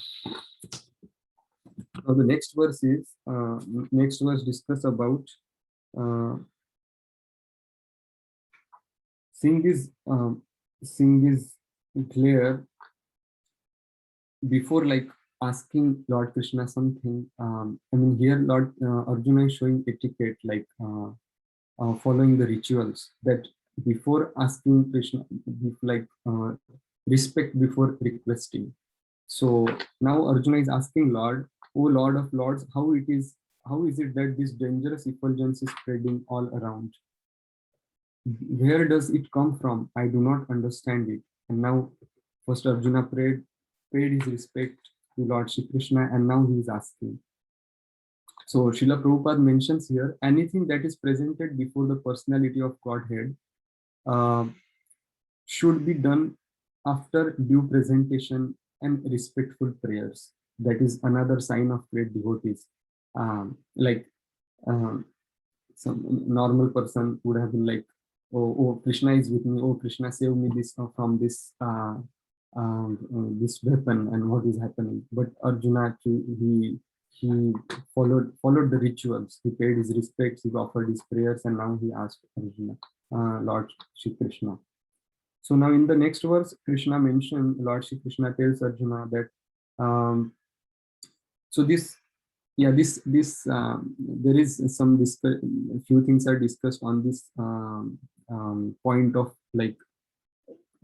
the next verse discuss about uh, seeing this clear before, like, asking Lord Krishna something. I mean, here Lord Arjuna is showing etiquette, like following the rituals, that before asking Krishna, like respect before requesting. So now Arjuna is asking Lord, "O Lord of Lords, how is it that this dangerous effulgence is spreading all around? Where does it come from? I do not understand it." And now first Arjuna paid his respect to Lord Shri Krishna, and now he is asking. So Srila Prabhupada mentions here, anything that is presented before the personality of Godhead uh, should be done after due presentation and respectful prayers. That is another sign of great devotees. Like um, some normal person would have been like, oh, Krishna is with me. Oh, Krishna, save me from this weapon and what is happening. But Arjuna actually, he followed the rituals. He paid his respects. He offered his prayers, and now he asked Arjuna, Lord Shri Krishna. So now in the next verse, Krishna mentioned, Lord Shri Krishna tells Arjuna that, so this yeah, this there is some few things are discussed on this point of like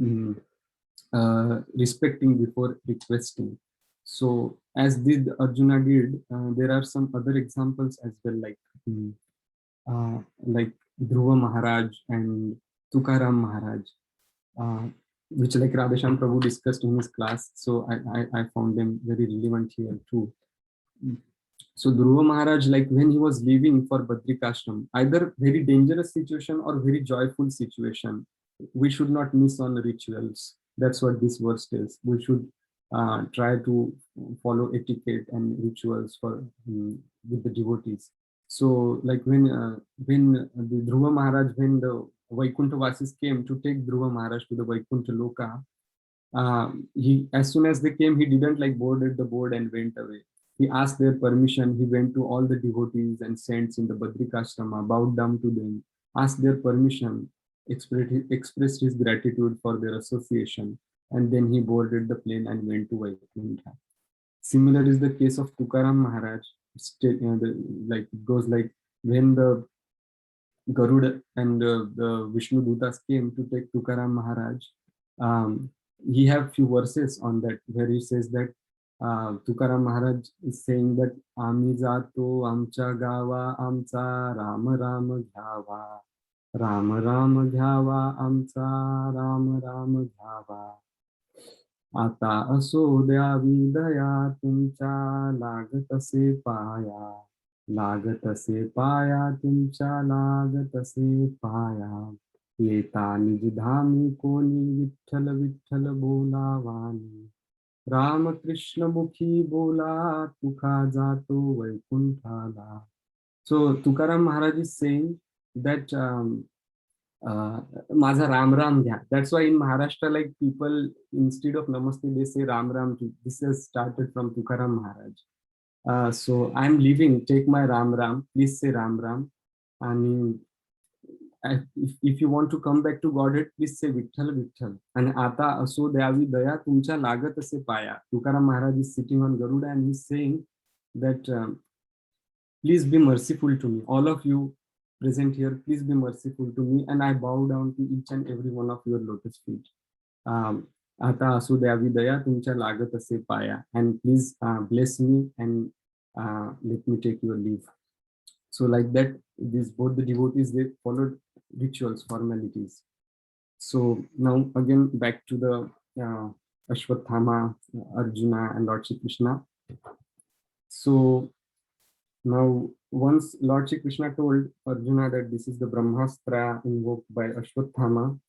mm, respecting before requesting. So as did Arjuna did, there are some other examples as well, mm, like Dhruva Maharaj and Tukaram Maharaj, uh, which like Radhesham Prabhu discussed in his class. So I found them very relevant here too. So Dhruva Maharaj, like when he was leaving for Badrikashram, either very dangerous situation or very joyful situation, we should not miss on rituals. That's what this verse tells. We should try to follow etiquette and rituals for with the devotees. So like when the Dhruva Maharaj, when the Vaikuntha Vasis came to take Dhruva Maharaj to the Vaikuntha Loka, he as soon as they came, he didn't like boarded the board and went away. He asked their permission. He went to all the devotees and saints in the Badrikashrama, bowed down to them, asked their permission, expressed his gratitude for their association, and then he boarded the plane and went to Vaikuntha. Similar is the case of Tukaram Maharaj. Like it goes like when the Garuda and the Vishnu Dutas came to take Tukaram Maharaj. Um, he have few verses on that where he says that Tukaram Maharaj is saying that Ami jato amcha gawa amcha Ram Ram Ghyawa Ram Ram Ghyawa amcha Ram Ram Ghyawa आता असो द्यावी दया तुमच्या लागतसे पाया लागतसे पाया तुमच्या लागतसे पाया येता निज धामी कोणी विठ्ठल विठ्ठल बोलावानी रामकृष्ण मुखी बोला तुका जातो वैकुंठाला. So Tukaram Maharaj is saying that माझा राम राम घ्या. That's why in Maharashtra, like people instead of namaste they say ram ram. This has started from Tukaram Maharaj. So I'm leaving. Take my ram ram. Please say ram ram. And if you want to come back to Godhead, please say Vitthal Vitthal. And आता असो द्यावी दया तुमच्या लागत असे पाया. Tukaram Maharaj is sitting on Garuda and he's saying that please be merciful to me. All of you present here, please be merciful to me, and I bow down to each and every one of your lotus feet. आता असू द्यावी दया तुमच्या लागत असे पाया, and please bless me and let me take your leave. So like that, these both the devotees, they followed rituals, formalities. So now again back to the Ashwatthama, Arjuna, and Lord Shri Krishna. So now, once Lord Shri Krishna told Arjuna that this is the Brahmastra invoked by Ashwatthama,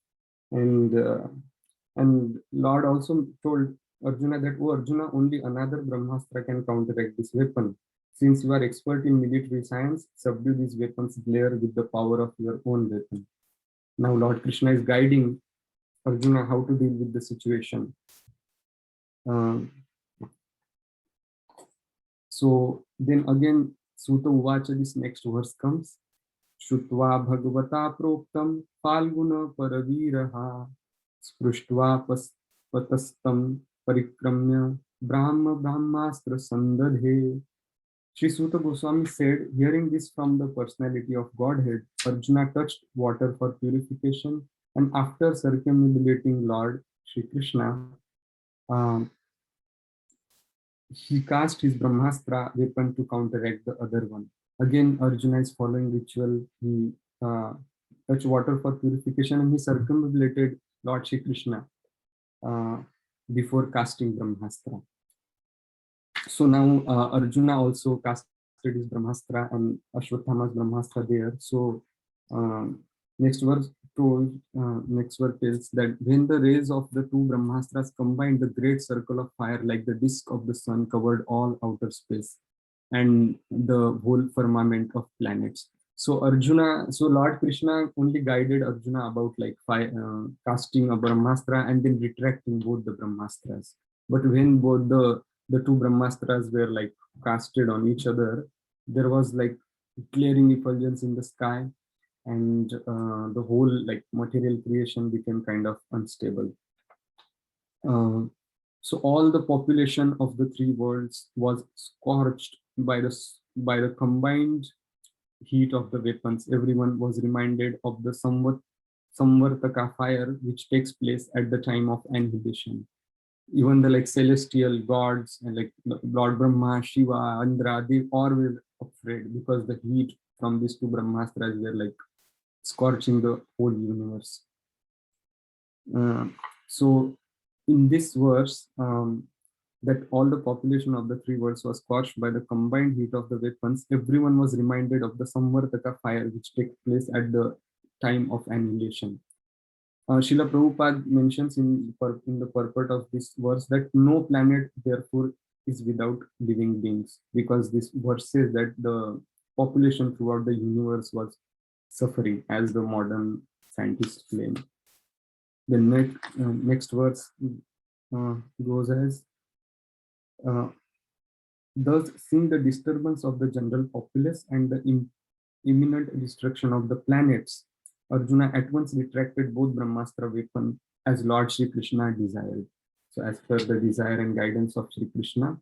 and Lord also told Arjuna that, oh Arjuna, only another Brahmastra can counteract this weapon. Since you are expert in military science, subdue these weapons glare with the power of your own weapon. Now Lord Krishna is guiding Arjuna how to deal with the situation. So then again, Suta Uvacha, this next verse comes. Shutva Bhagavata Proktam Falguna Paraviraha Spruštva Patastam Parikramya Brahmastra Sandadhe. Sri Suta Goswami said, hearing this from the personality of Godhead, Arjuna touched water for purification, and after circumambulating Lord Shri Krishna, he cast his Brahmastra weapon to counteract the other one. Again, Arjuna is following ritual. He touched water for purification and he circumambulated Lord Shri Krishna before casting Brahmastra. So now Arjuna also casted his Brahmastra and Ashwatthama's Brahmastra there. So next verse tells that when the rays of the two Brahmastras combined, the great circle of fire like the disk of the sun covered all outer space and the whole firmament of planets. So Lord Krishna only guided Arjuna about like casting a Brahmastra and then retracting both the Brahmastras. But when both the two Brahmastras were like casted on each other, there was like glaring effulgence in the sky, and the whole like material creation became kind of unstable. So all the population of the three worlds was scorched by the combined heat of the weapons, everyone was reminded of the Samvartaka fire, which takes place at the time of annihilation. Even the like celestial gods and like Lord Brahma, Shiva, Andra, they all were afraid because the heat from these two Brahmastras were like scorching the whole universe. So in this verse, that all the population of the three worlds was scorched by the combined heat of the weapons, everyone was reminded of the Samvartaka fire which takes place at the time of annihilation. Srila Prabhupada mentions in the purport of this verse that no planet therefore is without living beings, because this verse says that the population throughout the universe was suffering, as the modern scientists claim. The next verse goes as, thus seeing the disturbance of the general populace and the imminent destruction of the planets, Arjuna at once retracted both Brahmastra weapon as Lord Shri Krishna desired. So as per the desire and guidance of Shri Krishna,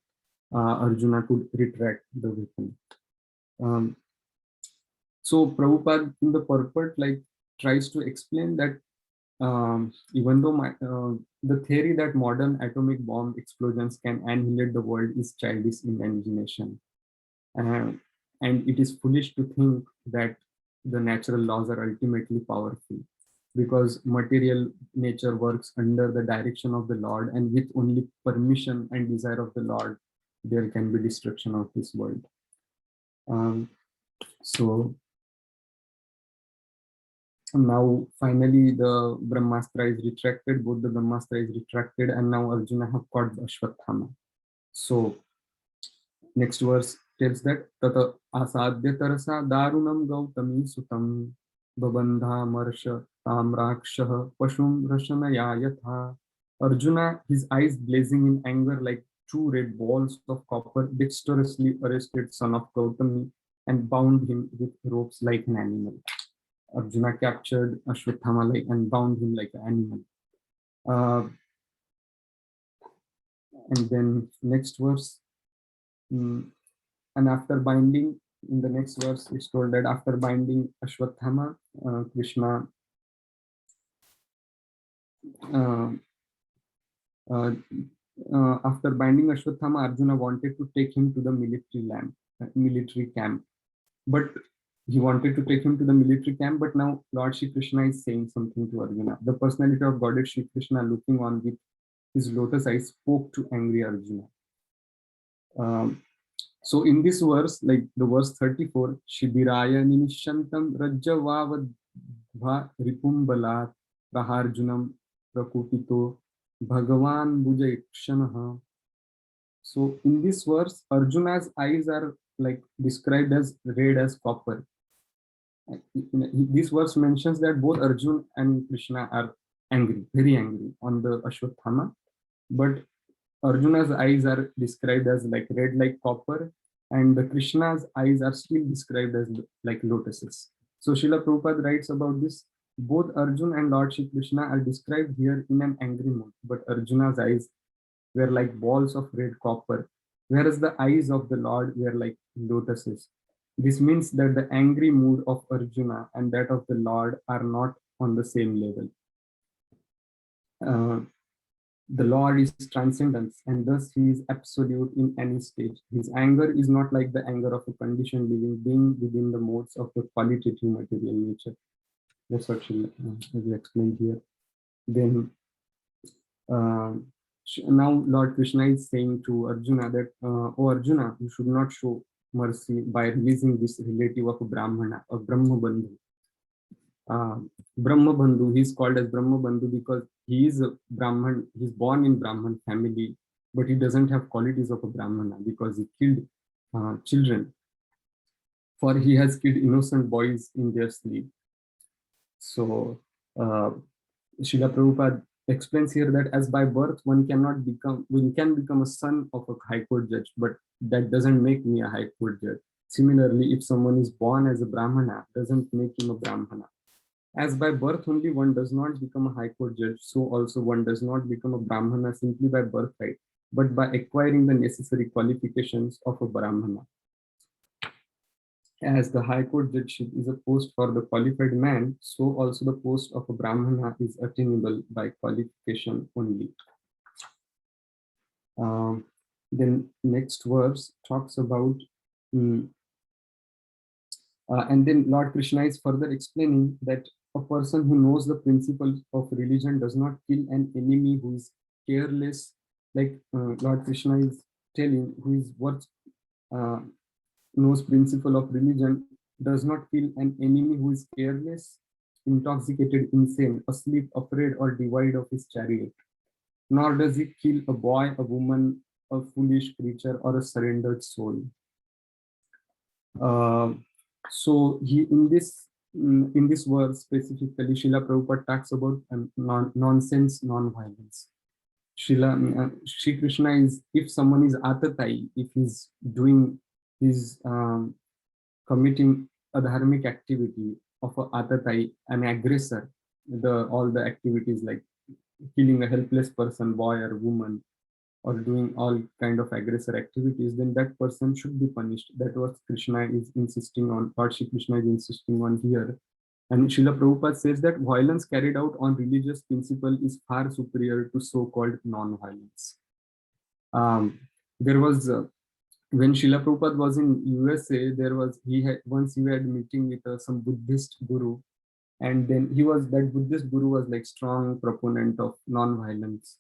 Arjuna could retract the weapon. So Prabhupada in the purport like tries to explain that even though the theory that modern atomic bomb explosions can annihilate the world is childish imagination. And it is foolish to think that the natural laws are ultimately powerful, because material nature works under the direction of the Lord, and with only permission and desire of the Lord, there can be destruction of this world. So now finally the Brahmastra is retracted, both the Brahmastra is retracted, and now Arjuna have caught the Ashwatthama. So next verse tells that Tata asadya tarasa darunam gautami sutam babandha marsha tamrakshah pashum rashanaya yatha. Arjuna, his eyes blazing in anger like two red balls of copper, dexterously arrested son of Gautami and bound him with ropes like an animal. Arjuna captured Ashwatthama like and bound him like an animal. And then next verse, and after binding, in the next verse, it's told that after binding Ashwatthama, Krishna after binding Ashwatthama, Arjuna wanted to take him to the military camp, but he wanted to take him to the military camp. But now Lord Shri Krishna is saying something to Arjuna. The personality of Godhead Shri Krishna, looking on with his lotus eyes, spoke to angry Arjuna. So in this verse, like the verse 34, Shibiraya Ninishantam Rajavavadva Ripumbalat Praharjunam Prakupito Bhagavan Bhujaikshanaha. So in this verse, Arjuna's eyes are like described as red as copper. This verse mentions that both Arjuna and Krishna are angry, very angry on the Ashwatthama, but Arjuna's eyes are described as like red like copper, and the Krishna's eyes are still described as like lotuses. So Srila Prabhupada writes about this. Both Arjuna and Lord Shri Krishna are described here in an angry mood, but Arjuna's eyes were like balls of red copper, whereas the eyes of the Lord were like lotuses. This means that the angry mood of Arjuna and that of the Lord are not on the same level. The Lord is transcendence, and thus he is absolute in any stage. His anger is not like the anger of a conditioned living being within the modes of the qualitative material nature. That's what she explained here. Then now Lord Krishna is saying to Arjuna that, oh Arjuna, you should not show mercy by releasing this relative of a Brahmana, a Brahma Bandhu. Brahma Bandhu, he's called as Brahma Bandhu because he is a Brahman, he's born in Brahman family, but he doesn't have qualities of a Brahmana because he killed children, for he has killed innocent boys in their sleep. So Srila Prabhupada explains here that as by birth one can become a son of a high court judge, but that doesn't make me a high court judge. Similarly, if someone is born as a Brahmana, doesn't make him a Brahmana. As by birth only one does not become a high court judge, so also one does not become a Brahmana simply by birthright, but by acquiring the necessary qualifications of a Brahmana. As the High Court judgeship is a post for the qualified man, so also the post of a Brahmana is attainable by qualification only. Um, then next verse talks about, mm, and then Lord Krishna is further explaining that a person who knows the principles of religion does not kill an enemy who is careless, like Lord Krishna is telling, who is what uh, knows principle of religion, does not kill an enemy who is careless, intoxicated, insane, asleep, afraid, or devoid of his chariot. Nor does he kill a boy, a woman, a foolish creature, or a surrendered soul. Uh, so he in this verse specifically, Srila Prabhupada talks about nonsense, non-violence. Shri Krishna is, if someone is atatai, if he's doing, he's committing a dharmic activity of a atatai, an aggressor, the all the activities like killing a helpless person, boy or woman, or doing all kind of aggressor activities, then that person should be punished. That what Krishna is insisting on, Lord Shri Krishna is insisting on here. And Srila Prabhupada says that violence carried out on religious principle is far superior to so-called non-violence. There was when Srila Prabhupada was in USA, there was he had meeting with some Buddhist guru, and then that Buddhist guru was like strong proponent of non-violence.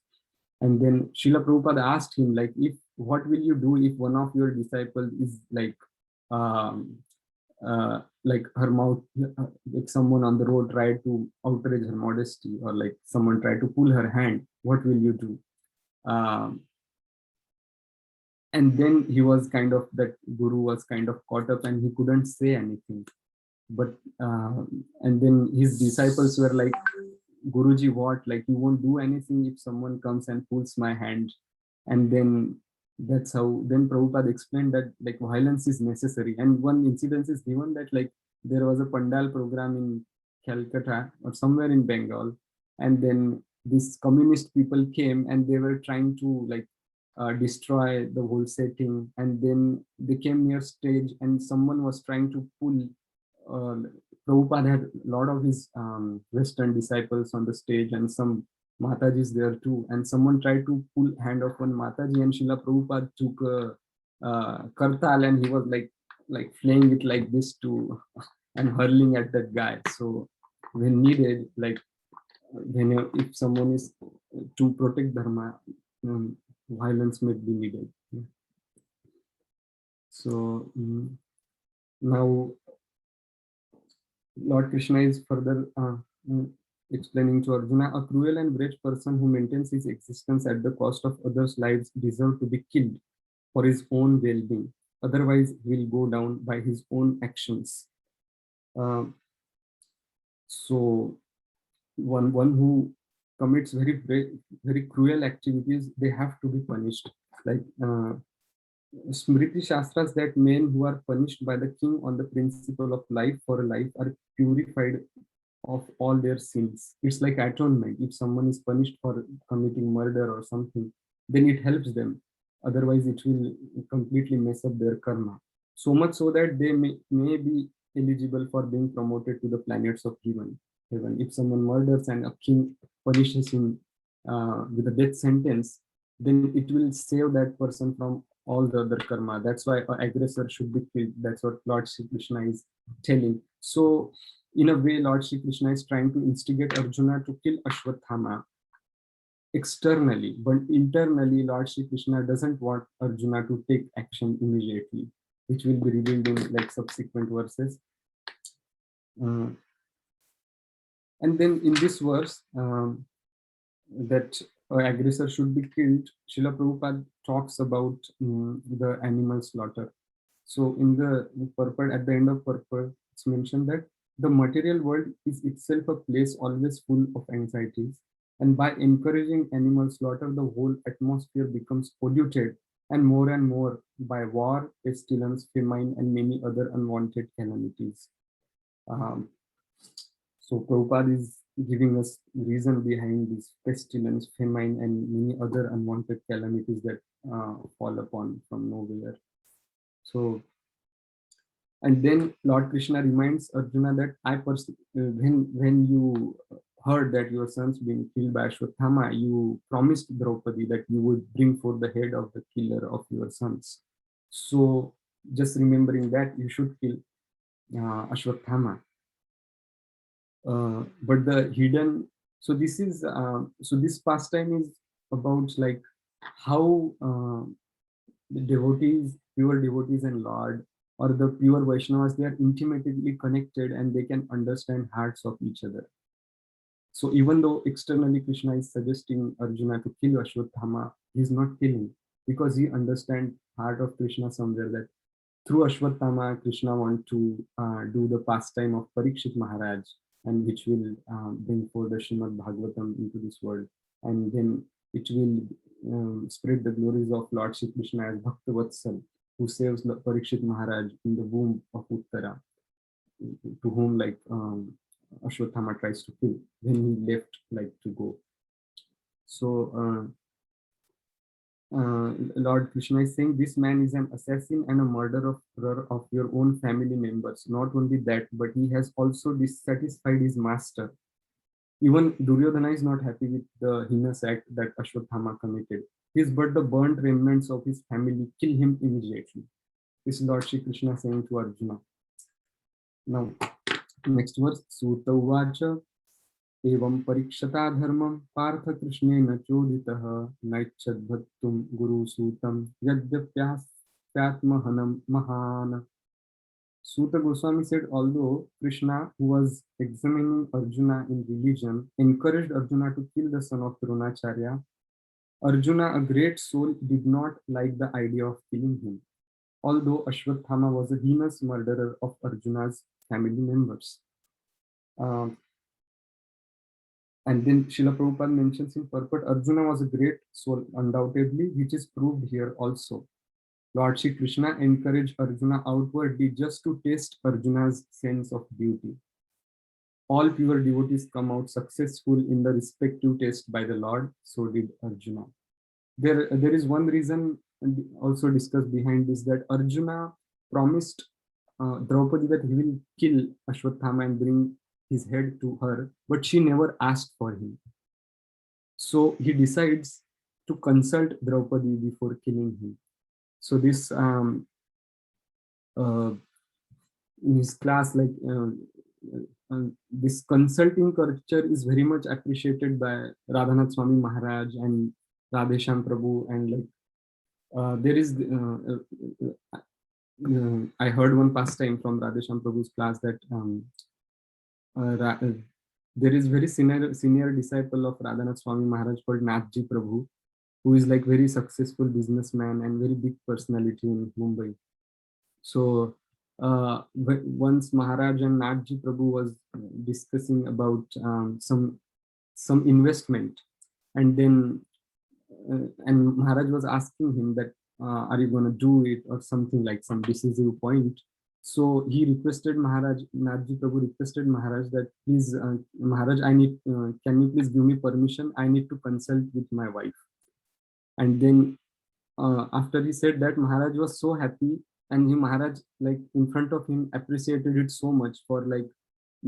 And then Srila Prabhupada asked him, like, if what will you do if one of your disciples is um, like her mouth, like someone on the road tried to outrage her modesty, or like someone tried to pull her hand, what will you do? Um, and then he was kind of, that guru was kind of caught up and he couldn't say anything. But and then his disciples were like, Guruji, what? Like, you won't do anything if someone comes and pulls my hand? And then that's how then Prabhupada explained that like violence is necessary. And one incident is given that like there was a Pandal program in Calcutta or somewhere in Bengal, and then these communist people came and they were trying to like destroy the whole setting. And then they came near stage and someone was trying to pull uh, Prabhupada had a lot of his Western disciples on the stage and some Matajis there too. And someone tried to pull hand of one Mataji, and Srila Prabhupada took a kartal and he was like playing it like this to and hurling at that guy. So when needed, like if someone is to protect dharma, violence may be needed. So now Lord Krishna is further mm, explaining to Arjuna, a cruel and wretched person who maintains his existence at the cost of others' lives deserves to be killed for his own well-being. Otherwise, he will go down by his own actions. Uh, so, one who commits very cruel activities, they have to be punished. Like Smriti Shastras that men who are punished by the king on the principle of life for life are purified of all their sins. It's like atonement. If someone is punished for committing murder or something, then it helps them. Otherwise, it will completely mess up their karma. So much so that they may be eligible for being promoted to the planets of heaven. If someone murders and a king punishes him with a death sentence, then it will save that person from all the other karma. That's why an aggressor should be killed. That's what Lord Shri Krishna is telling. So in a way, Lord Shri Krishna is trying to instigate Arjuna to kill Ashwathama externally, but internally, Lord Shri Krishna doesn't want Arjuna to take action immediately, which will be revealed in like subsequent verses. Uh, and then in this verse, that aggressor should be killed, Srila Prabhupada talks about the animal slaughter. So in the purport, at the end of purport, it's mentioned that the material world is itself a place always full of anxieties. And by encouraging animal slaughter, the whole atmosphere becomes polluted and more by war, pestilence, famine, and many other unwanted calamities. Um, so Prabhupada is giving us reason behind this pestilence, famine, and many other unwanted calamities that fall upon from nowhere. So And then Lord Krishna reminds Arjuna that when you heard that your son's being killed by Ashwatthama, you promised Draupadi that you would bring forth the head of the killer of your sons. So just remembering that, you should kill Ashwatthama. But the hidden, so this is so this pastime is about like how the devotees, pure devotees and Lord, or the pure Vaishnavas, they are intimately connected and they can understand hearts of each other. So even though externally Krishna is suggesting Arjuna to kill Ashwatthama, he's not killing, because he understands heart of Krishna somewhere, that through Ashwatthama, Krishna want to do the pastime of Parikshit Maharaj, and which will bring forth the Srimad Bhagavatam into this world. And then it will spread the glories of Lord Shri Krishna as Bhaktavatsal, who saves Parikshit Maharaj in the womb of Uttara, to whom like Ashwatthama tries to kill when he left like to go. So Lord Krishna is saying this man is an assassin and a murderer of your own family members. Not only that, but he has also dissatisfied his master. Even Duryodhana is not happy with the heinous act that Ashwatthama committed. His but the burnt remnants of his family, kill him immediately. This is Lord Shri Krishna saying to Arjuna. Now, next verse, Suta Uvacha एवं परीक्षता धर्मं पार्थ कृष्णेन चोदितः नैच्छद्भक्तुं गुरुसूतं यद्यप्यात्महनं महान. Suta Goswami said, although Krishna, who was examining Arjuna in religion, encouraged Arjuna to kill the son of Dronacharya, Arjuna, a great soul, did not like the idea of killing him, although Ashwatthama was a heinous murderer of Arjuna's family members. And then Srila Prabhupada mentions in purport, Arjuna was a great soul, undoubtedly, which is proved here also. Lord Shri Krishna encouraged Arjuna outwardly just to test Arjuna's sense of duty. All pure devotees come out successful in the respective test by the Lord, so did Arjuna. There is one reason also discussed behind this, that Arjuna promised Draupadi that he will kill Ashwatthama and bring his head to her, but she never asked for him. So he decides to consult Draupadi before killing him. So this in his class, like this consulting culture is very much appreciated by Radhanath Swami Maharaj and Radhesham Prabhu, and like there is I heard one pastime from Radhesham Prabhu's class that there is very senior disciple of Radhanath Swami Maharaj called Nathji Prabhu, who is like very successful businessman and very big personality in Mumbai. So once Maharaj and Nathji Prabhu was discussing about some investment, and then and Maharaj was asking him that are you going to do it, or something like some decisive point. So he requested Maharaj, Nathji Prabhu requested Maharaj that please, Maharaj, I need, can you please give me permission? I need to consult with my wife. And then after he said that, Maharaj was so happy, and Maharaj, like in front of him, appreciated it so much for like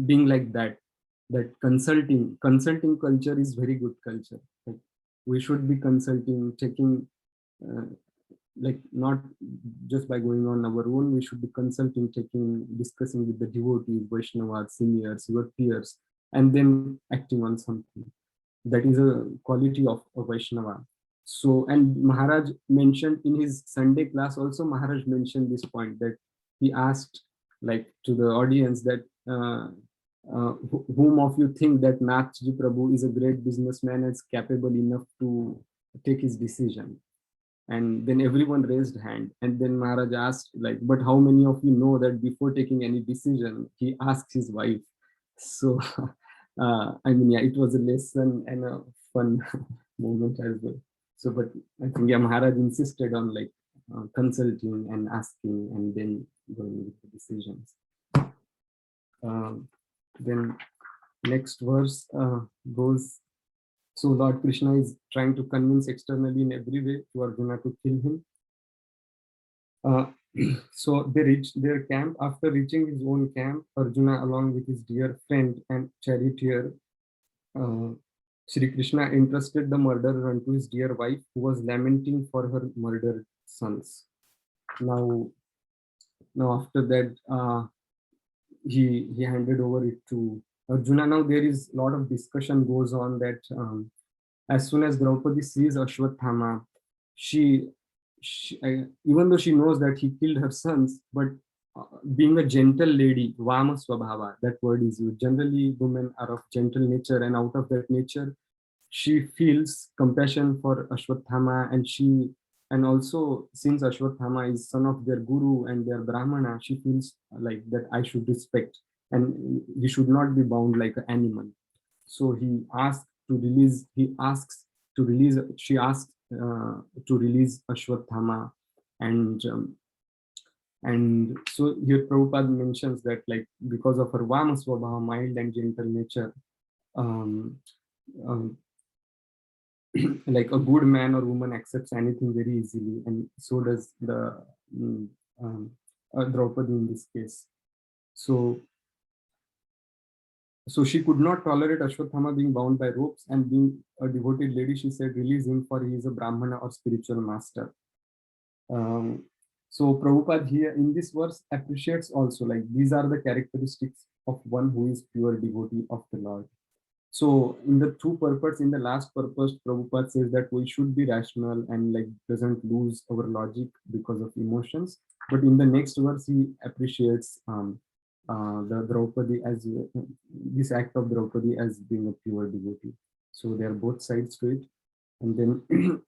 being like that. That consulting culture is very good culture. Like we should be consulting, taking. Like not just by going on our own, we should be consulting, discussing with the devotees, Vaishnavas, seniors, your peers, and then acting on something. That is a quality of a Vaishnava. So, and Maharaj mentioned in his Sunday class also, Maharaj mentioned this point, that he asked like to the audience that whom of you think that Nathji Prabhu is a great businessman and is capable enough to take his decision? And then everyone raised hand, and then Maharaj asked like, but how many of you know that before taking any decision he asked his wife? So I mean, yeah, it was a lesson and a fun moment as well. So but I think, yeah, Maharaj insisted on like consulting and asking and then going with the decisions. Then next verse goes, so Lord Krishna is trying to convince externally in every way to Arjuna to kill him. So they reached their camp. After reaching his own camp, Arjuna, along with his dear friend and charioteer, uh, Sri Krishna entrusted the murderer unto his dear wife, who was lamenting for her murdered sons. Now, now after that, he handed over it to Arjuna. Now there is a lot of discussion goes on that as soon as Draupadi sees Ashwathama, even though she knows that he killed her sons, but being a gentle lady, Vama Swabhava, that word is used. Generally, women are of gentle nature, and out of that nature, she feels compassion for Ashwathama, and also since Ashwathama is son of their guru and their Brahmana, she feels like that I should respect and he should not be bound like an animal. So he asks to release, she asks to release Ashwathama, and so here Prabhupada mentions that like because of her Vama Swabhava, mild and gentle nature, um, um, like a good man or woman accepts anything very easily, and so does the mm, um, Draupadi in this case. So, so she could not tolerate Ashwathama being bound by ropes, and being a devoted lady, she said, "Release him, for he is a Brahmana or spiritual master." Um, so Prabhupada here in this verse appreciates also like these are the characteristics of one who is pure devotee of the Lord. So in the two purpose, in the last purpose, Prabhupada says that we should be rational and like doesn't lose our logic because of emotions. But in the next verse, he appreciates the Draupadi as this act of Draupadi as being a pure devotee. So there are both sides to it, and then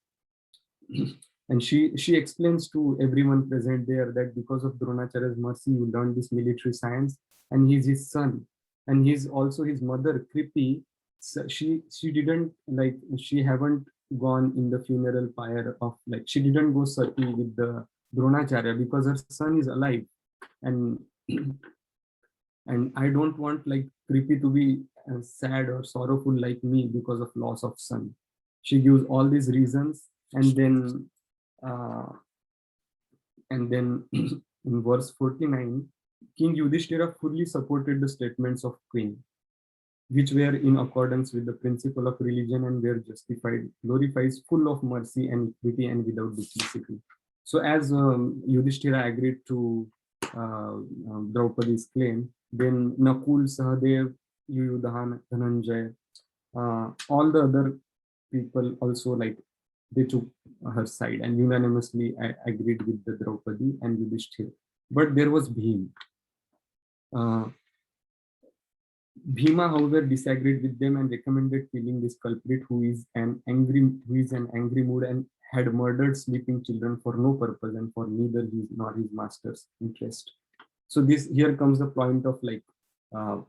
and she explains to everyone present there that because of Dronacharya's mercy, you learned this military science, and he's his son, and he's also his mother, Kripi. So she didn't like she haven't gone in the funeral pyre of like she didn't go sati with the Dronacharya because her son is alive, and and I don't want like Kripi to be sad or sorrowful like me because of loss of son. She gives all these reasons, and then uh, in verse 49, King Yudhishthira fully supported the statements of Queen, which were in accordance with the principle of religion and were justified, glorifies, full of mercy and equity and without duplicity. So as Yudhishthira agreed to Draupadi's claim, then Nakul, Sahadev, Yuyudhan, Dhananjay, all the other people also like they took her side and unanimously agreed with the Draupadi and Yudhishthira. But there was Bhim. Uh, Bhima, however, disagreed with them and recommended killing this culprit who is an angry mood and had murdered sleeping children for no purpose and for neither his nor his master's interest. So this here comes the point of like uh,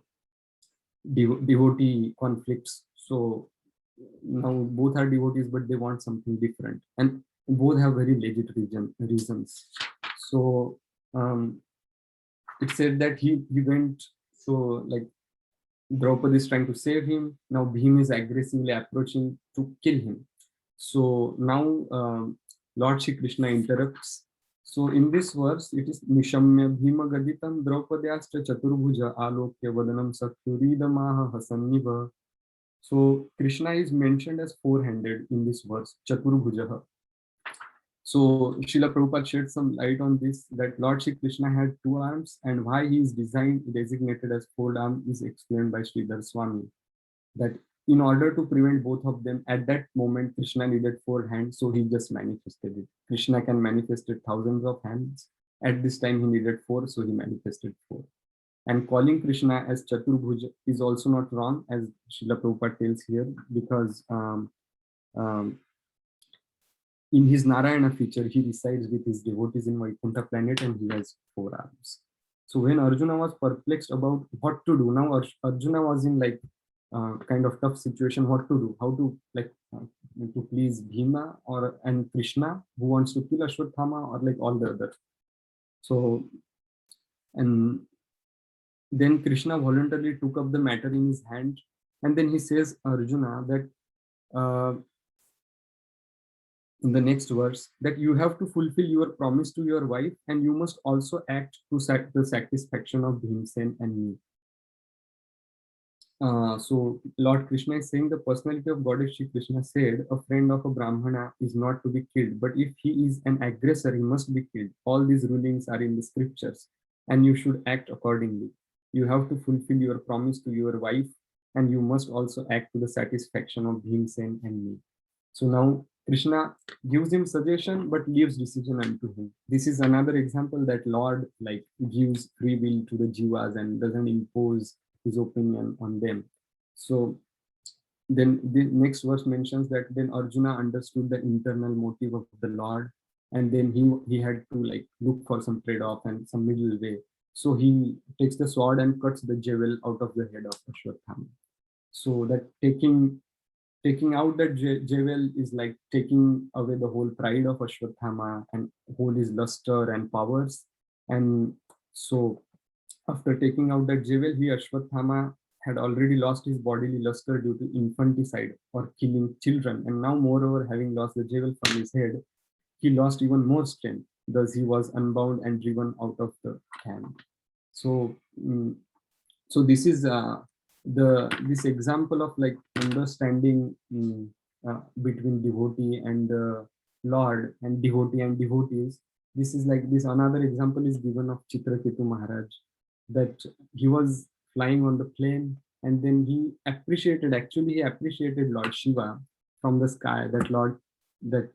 devotee conflicts. So now both are devotees, but they want something different, and both have very legit reasons. So it said that he went. So like Draupadi is trying to save him. Now Bhim is aggressively approaching to kill him. So now Lord Shri Krishna interrupts. So in this verse, it is Nishamya Bhima Gaditam Draupadyascha Chaturbhuja Alokya Vadanam Sakyuridamaha Hasanniva. So Krishna is mentioned as four-handed in this verse, Chaturbhuja. So Srila Prabhupada shed some light on this, that Lord Shri Krishna had two arms, and why he is designated as four arm is explained by Sridhar Swami. That in order to prevent both of them, at that moment Krishna needed four hands, so he just manifested it. Krishna can manifest thousands of hands. At this time he needed four, so he manifested four. And calling Krishna as Chaturbhuj is also not wrong, as Srila Prabhupada tells here, because um, in his Narayana feature, he resides with his devotees in Vaikuntha planet and he has four arms. So when Arjuna was perplexed about what to do, now Arjuna was in like kind of tough situation, what to do, how to like to please Bhima or and Krishna who wants to kill Ashwathama or like all the other. So and then Krishna voluntarily took up the matter in his hand, and then he says Arjuna that uh, in the next verse, that you have to fulfill your promise to your wife, and you must also act to the satisfaction of Bhimsen and me. So Lord Krishna is saying the personality of Goddess Shri Krishna said, a friend of a Brahmana is not to be killed, but if he is an aggressor, he must be killed. All these rulings are in the scriptures, and you should act accordingly. You have to fulfill your promise to your wife, and you must also act to the satisfaction of Bhimsen and me. So now Krishna gives him suggestion, but leaves decision unto him. This is another example that Lord like gives free will to the jivas and doesn't impose his opinion on them. So then the next verse mentions that then Arjuna understood the internal motive of the Lord, and then he had to like look for some trade-off and some middle way. So he takes the sword and cuts the jewel out of the head of Ashwatthama. So that taking out that jewel is like taking away the whole pride of Ashwatthama and whole his luster and powers. And so after taking out that jewel, he Ashwatthama had already lost his bodily luster due to infanticide or killing children. And now, moreover, having lost the jewel from his head, he lost even more strength. Thus, he was unbound and driven out of the camp. So, so this is this example of like understanding between devotee and Lord, and devotee and devotees. This is like this another example is given of Chitraketu Maharaj, that he was flying on the plane, and then he appreciated Lord Shiva from the sky, that Lord that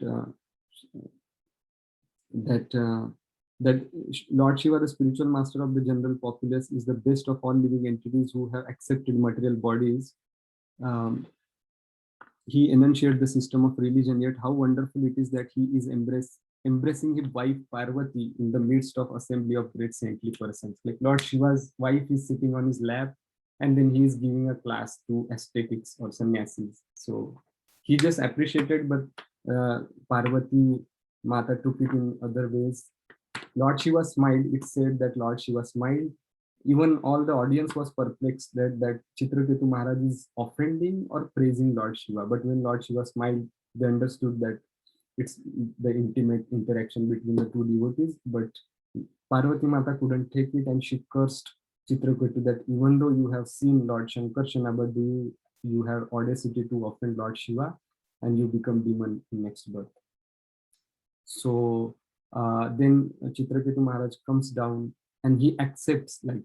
that that Lord Shiva, the spiritual master of the general populace, is the best of all living entities who have accepted material bodies. Um, he enunciated the system of religion, yet how wonderful it is that he is embracing his wife Parvati in the midst of assembly of great saintly persons. Like Lord Shiva's wife is sitting on his lap, and then he is giving a class to ascetics or sannyasis. So he just appreciated, but Parvati Mata took it in other ways. Lord Shiva smiled. It said that Lord Shiva smiled. Even all the audience was perplexed that Chitraketu Maharaj is offending or praising Lord Shiva. But when Lord Shiva smiled, they understood that it's the intimate interaction between the two devotees. But Parvati Mata couldn't take it, and she cursed Chitraketu that even though you have seen Lord Shankarsana, but you have audacity to offend Lord Shiva, and you become demon in next birth. So then Chitraketu Maharaj comes down, and he accepts, like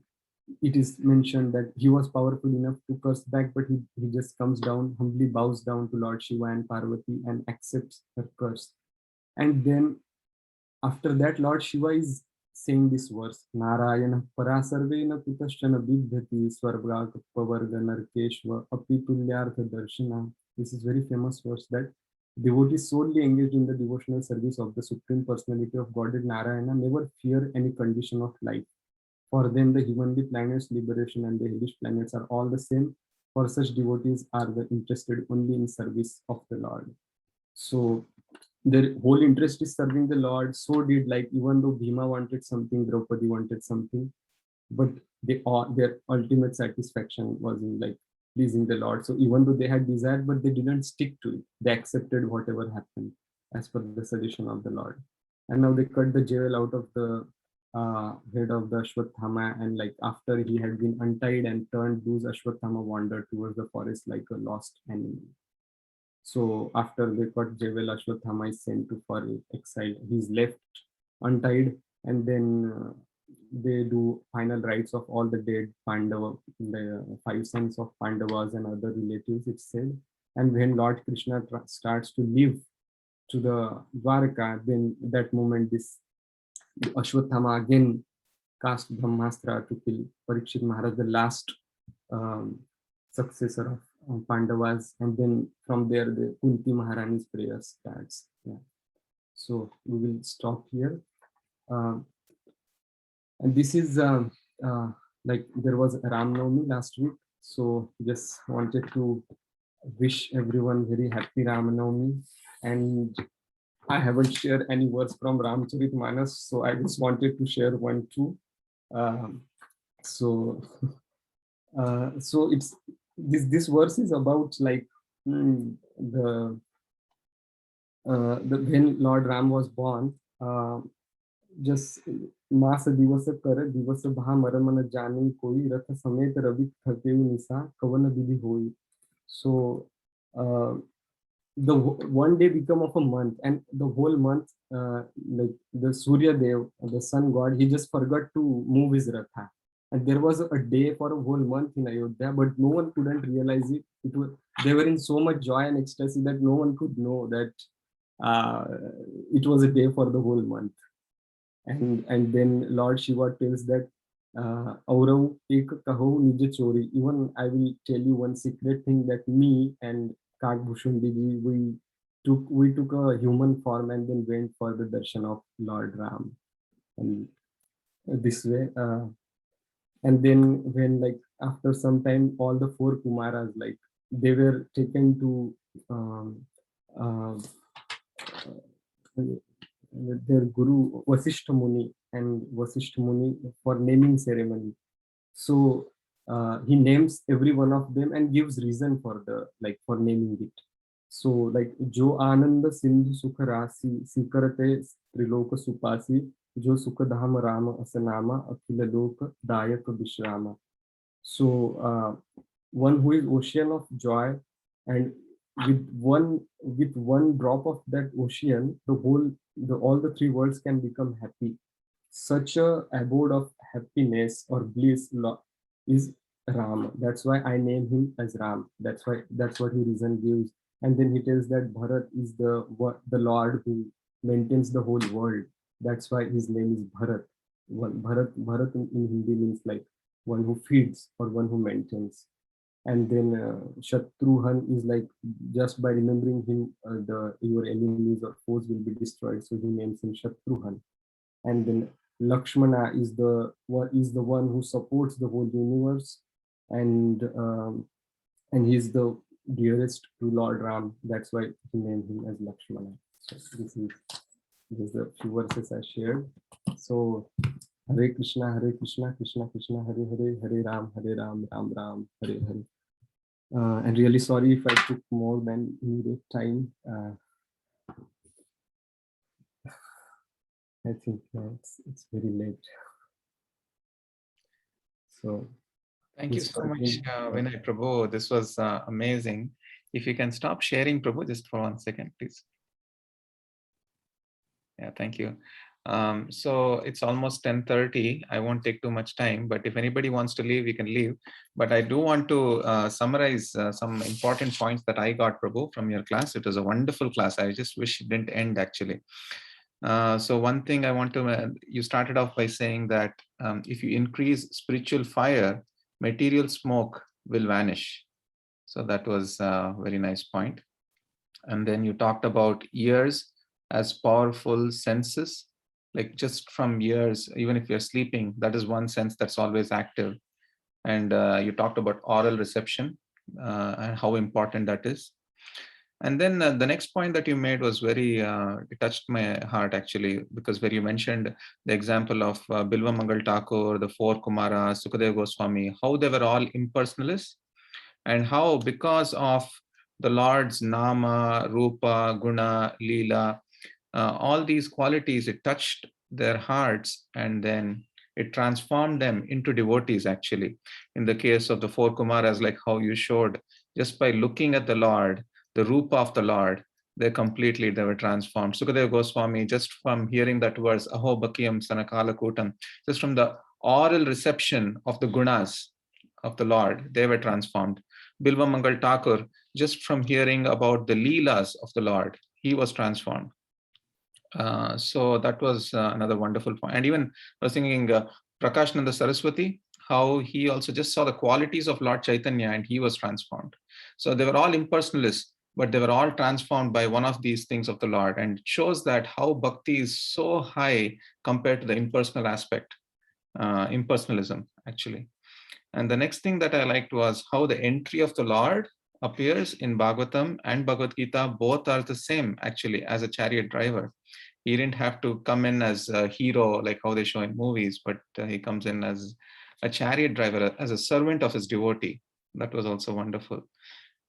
it is mentioned that he was powerful enough to curse back, but he just comes down, humbly bows down to Lord Shiva and Parvati and accepts her curse. And then after that, Lord Shiva is saying this verse, Narayana parasarvena putaschana bidhati swarga pavarga narkeshva apitulyartha darshana. This is very famous verse that devotees solely engaged in the devotional service of the Supreme Personality of Godhead Narayana never fear any condition of life. For them, the heavenly planets, liberation, and the hellish planets are all the same. For such devotees are the interested only in service of the Lord. So their whole interest is serving the Lord. So did, like, even though Bhima wanted something, Draupadi wanted something, but their ultimate satisfaction was in like pleasing the Lord. So even though they had desire, but they didn't stick to it. They accepted whatever happened as per the suggestion of the Lord. And now they cut the jewel out of the head of the Ashwatthama, and like after he had been untied and turned loose, Ashwatthama wandered towards the forest like a lost animal. So after they cut jewel, Ashwatthama is sent to for exile. He's left untied, and then they do final rites of all the dead Pandava, the five sons of Pandavas and other relatives, it's said. And when Lord Krishna starts to leave to the Dwarka, then that moment this Ashwatthama again cast Brahmastra to kill Parikshit Maharaj, the last um, successor of Pandavas, and then from there the Kunti Maharani's prayer starts. Yeah. So we will stop here. And this is like there was Ram Navami last week, so just wanted to wish everyone very happy Ram Navami. And I haven't shared any words from Ramcharitmanas, so I just wanted to share one too. Um, so so it's this verse is about like the when Lord Ram was born, just मास दिवस कर दिवस भा मर मन जानी कोई रथ समेत रवि थकेउ निसा कवन विधि होई. So the one day become of a month, and the whole month, like the Surya Dev, the sun god, he just forgot to move his ratha, and there was a day for a whole month in Ayodhya, but no one couldn't realize it. It was, they were in so much joy and ecstasy that no one could know that uh, it was a day for the whole month. And then Lord Shiva tells that Aurav ek kaho nij chori. Even I will tell you one secret thing, that me and Kagbhushundi we took a human form and then went for the darshan of Lord Ram, and this way. And then when, like, after some time, all the four Kumaras, like, they were taken to um, uh, their guru Vasishtha Muni, and Vasishtha Muni for naming ceremony. So he names every one of them and gives reason for the, like, for naming it. So, like, Jo Ananda Sindhu Sukha Rasi Sikarate Triloka Supasi Jo Sukha Dhama Rama Asanama Akhila Loka Dayaka Vishrama. So one who is ocean of joy, and with one drop of that ocean, all the three worlds can become happy. Such a abode of happiness or bliss is Ram. That's why I name him as Ram. That's what he reason gives. And then he tells that Bharat is the Lord who maintains the whole world. That's why his name is Bharat. Bharat in Hindi means like one who feeds or one who maintains. And then Shatrughan is like, just by remembering him, your enemies or foes will be destroyed. So he names him Shatrughan. And then Lakshmana is the one who supports the whole universe, and he's the dearest to Lord Ram. That's why he named him as Lakshmana. So this is the few verses I shared. So Hare Krishna, Krishna Krishna, Hare Hare, Hare Ram, Ram Ram, Hare Hare. And really sorry if I took more than needed time. I think it's very late. So Thank you so much, Vinay, Prabhu. This was amazing. If you can stop sharing, Prabhu, just for 1 second, please. Yeah, thank you. So it's almost 10:30. I won't take too much time, but if anybody wants to leave, you can leave. But I do want to summarize some important points that I got, Prabhu, from your class. It was a wonderful class. I just wish it didn't end, actually. So one thing I want to, you started off by saying that if you increase spiritual fire, material smoke will vanish. So that was a very nice point. And then you talked about ears as powerful senses, like just from ears, even if you're sleeping, that is one sense that's always active. And you talked about oral reception and how important that is. And then the next point that you made was very, it touched my heart, actually, because where you mentioned the example of Bilva Mangal Thakur, the four Kumaras, Sukadeva Goswami, how they were all impersonalists, and how because of the Lord's Nama, Rupa, Guna, Leela, all these qualities, it touched their hearts, and then it transformed them into devotees, actually. In the case of the four Kumaras, like how you showed, just by looking at the Lord, the Rupa of the Lord, they were transformed. Sukadeva Goswami, just from hearing that verse, Aho Bhakyam Sanakala Kutam, just from the oral reception of the gunas of the Lord, they were transformed. Bilva Mangal Thakur, just from hearing about the Leelas of the Lord, he was transformed. So that was another wonderful point. And even I was thinking Prakashananda Saraswati, how he also just saw the qualities of Lord Chaitanya and he was transformed. So they were all impersonalists, but they were all transformed by one of these things of the Lord. And it shows that how bhakti is so high compared to the impersonal aspect, impersonalism, actually. And the next thing that I liked was how the entry of the Lord appears in Bhagavatam and Bhagavad Gita. Both are the same, actually, as a chariot driver. He didn't have to come in as a hero like how they show in movies, but he comes in as a chariot driver, as a servant of his devotee. That was also wonderful.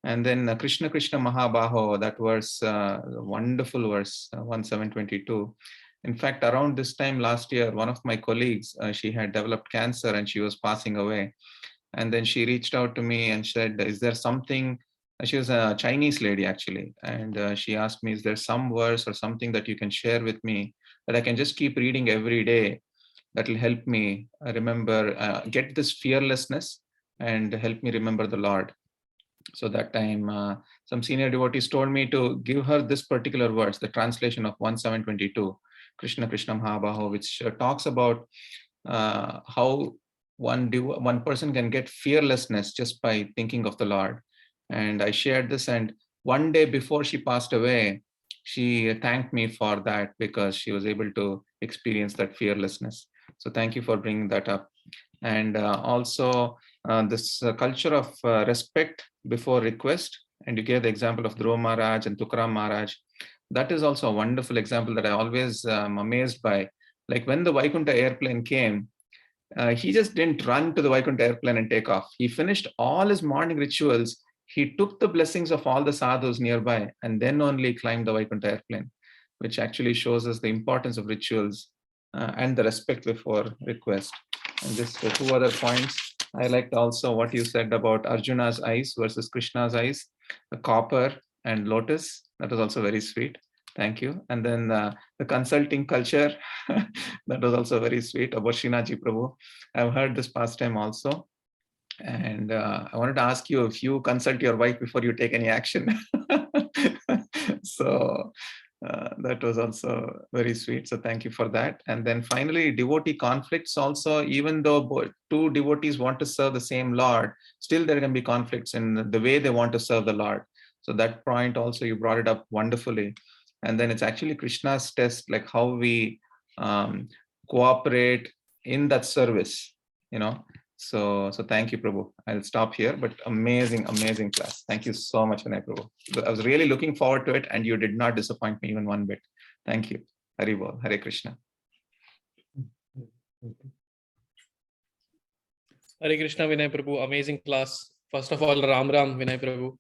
And then Krishna Krishna Mahabaho, that verse, wonderful verse, 1722. In fact, around this time last year, one of my colleagues, she had developed cancer and she was passing away. And then she reached out to me and said, is there something, she was a Chinese lady actually. And she asked me, is there some verse or something that you can share with me that I can just keep reading every day that will help me remember, get this fearlessness and help me remember the Lord. So that time, some senior devotees told me to give her this particular verse, the translation of 1722, Krishna Krishna Mahabaho, which talks about how one person can get fearlessness just by thinking of the Lord. And I shared this, and one day before she passed away, she thanked me for that because she was able to experience that fearlessness. So thank you for bringing that up. And also this culture of respect before request. And you gave the example of Dhruva Maharaj and Tukaram Maharaj. That is also a wonderful example that I always am amazed by. Like when the Vaikuntha airplane came, he just didn't run to the Vaikuntha airplane and take off. He finished all his morning rituals. He took the blessings of all the sadhus nearby and then only climbed the Vaikuntha airplane, which actually shows us the importance of rituals and the respect before request. And just two other points. I liked also what you said about Arjuna's eyes versus Krishna's eyes, the copper and lotus. That was also very sweet. Thank you. And then the consulting culture, that was also very sweet about Srinathji Prabhu. I've heard this past time also. And I wanted to ask you if you consult your wife before you take any action. So that was also very sweet. So thank you for that. And then finally, devotee conflicts also, even though two devotees want to serve the same Lord, still there can be conflicts in the way they want to serve the Lord. So that point also, you brought it up wonderfully. And then it's actually Krishna's test, like how we cooperate in that service, you know. So thank you, Prabhu. I'll stop here, but amazing class. Thank you so much, Vinay Prabhu. I was really looking forward to it, and you did not disappoint me even one bit. Thank you. Hari Bol, Hare Krishna. Hare Krishna, Vinay Prabhu. Amazing class. First of all, Ram Ram, Vinay Prabhu.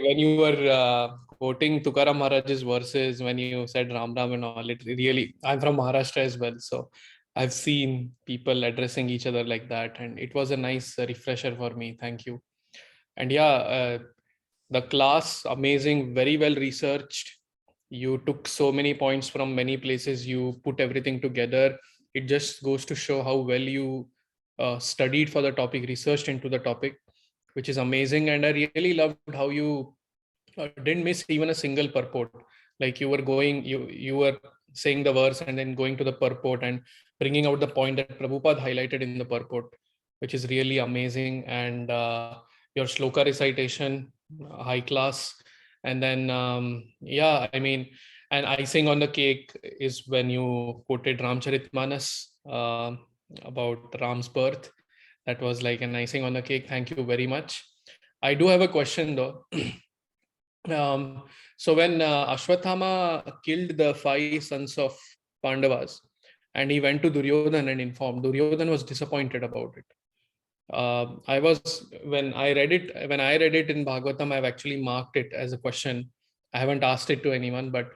When you were quoting Tukaram Maharaj's verses, when you said Ram Ram and all, it really, I'm from Maharashtra as well, so I've seen people addressing each other like that, and it was a nice refresher for me. Thank you. And yeah, the class, amazing, very well researched. You took so many points from many places, you put everything together. It just goes to show how well you studied for the topic, researched into the topic, which is amazing. And I really loved how you didn't miss even a single purport. Like you were going, you were saying the verse and then going to the purport and bringing out the point that Prabhupada highlighted in the purport, which is really amazing. And your shloka recitation, high class. And then, yeah, I mean, and icing on the cake is when you quoted Ramcharitmanas about Ram's birth. That was like an icing on the cake. Thank you very much. I do have a question though. So when Ashwathama killed the 5 sons of Pandavas and he went to Duryodhan and informed, Duryodhan was disappointed about it. I was, when I read it in Bhagavatam, I've actually marked it as a question. I haven't asked it to anyone, but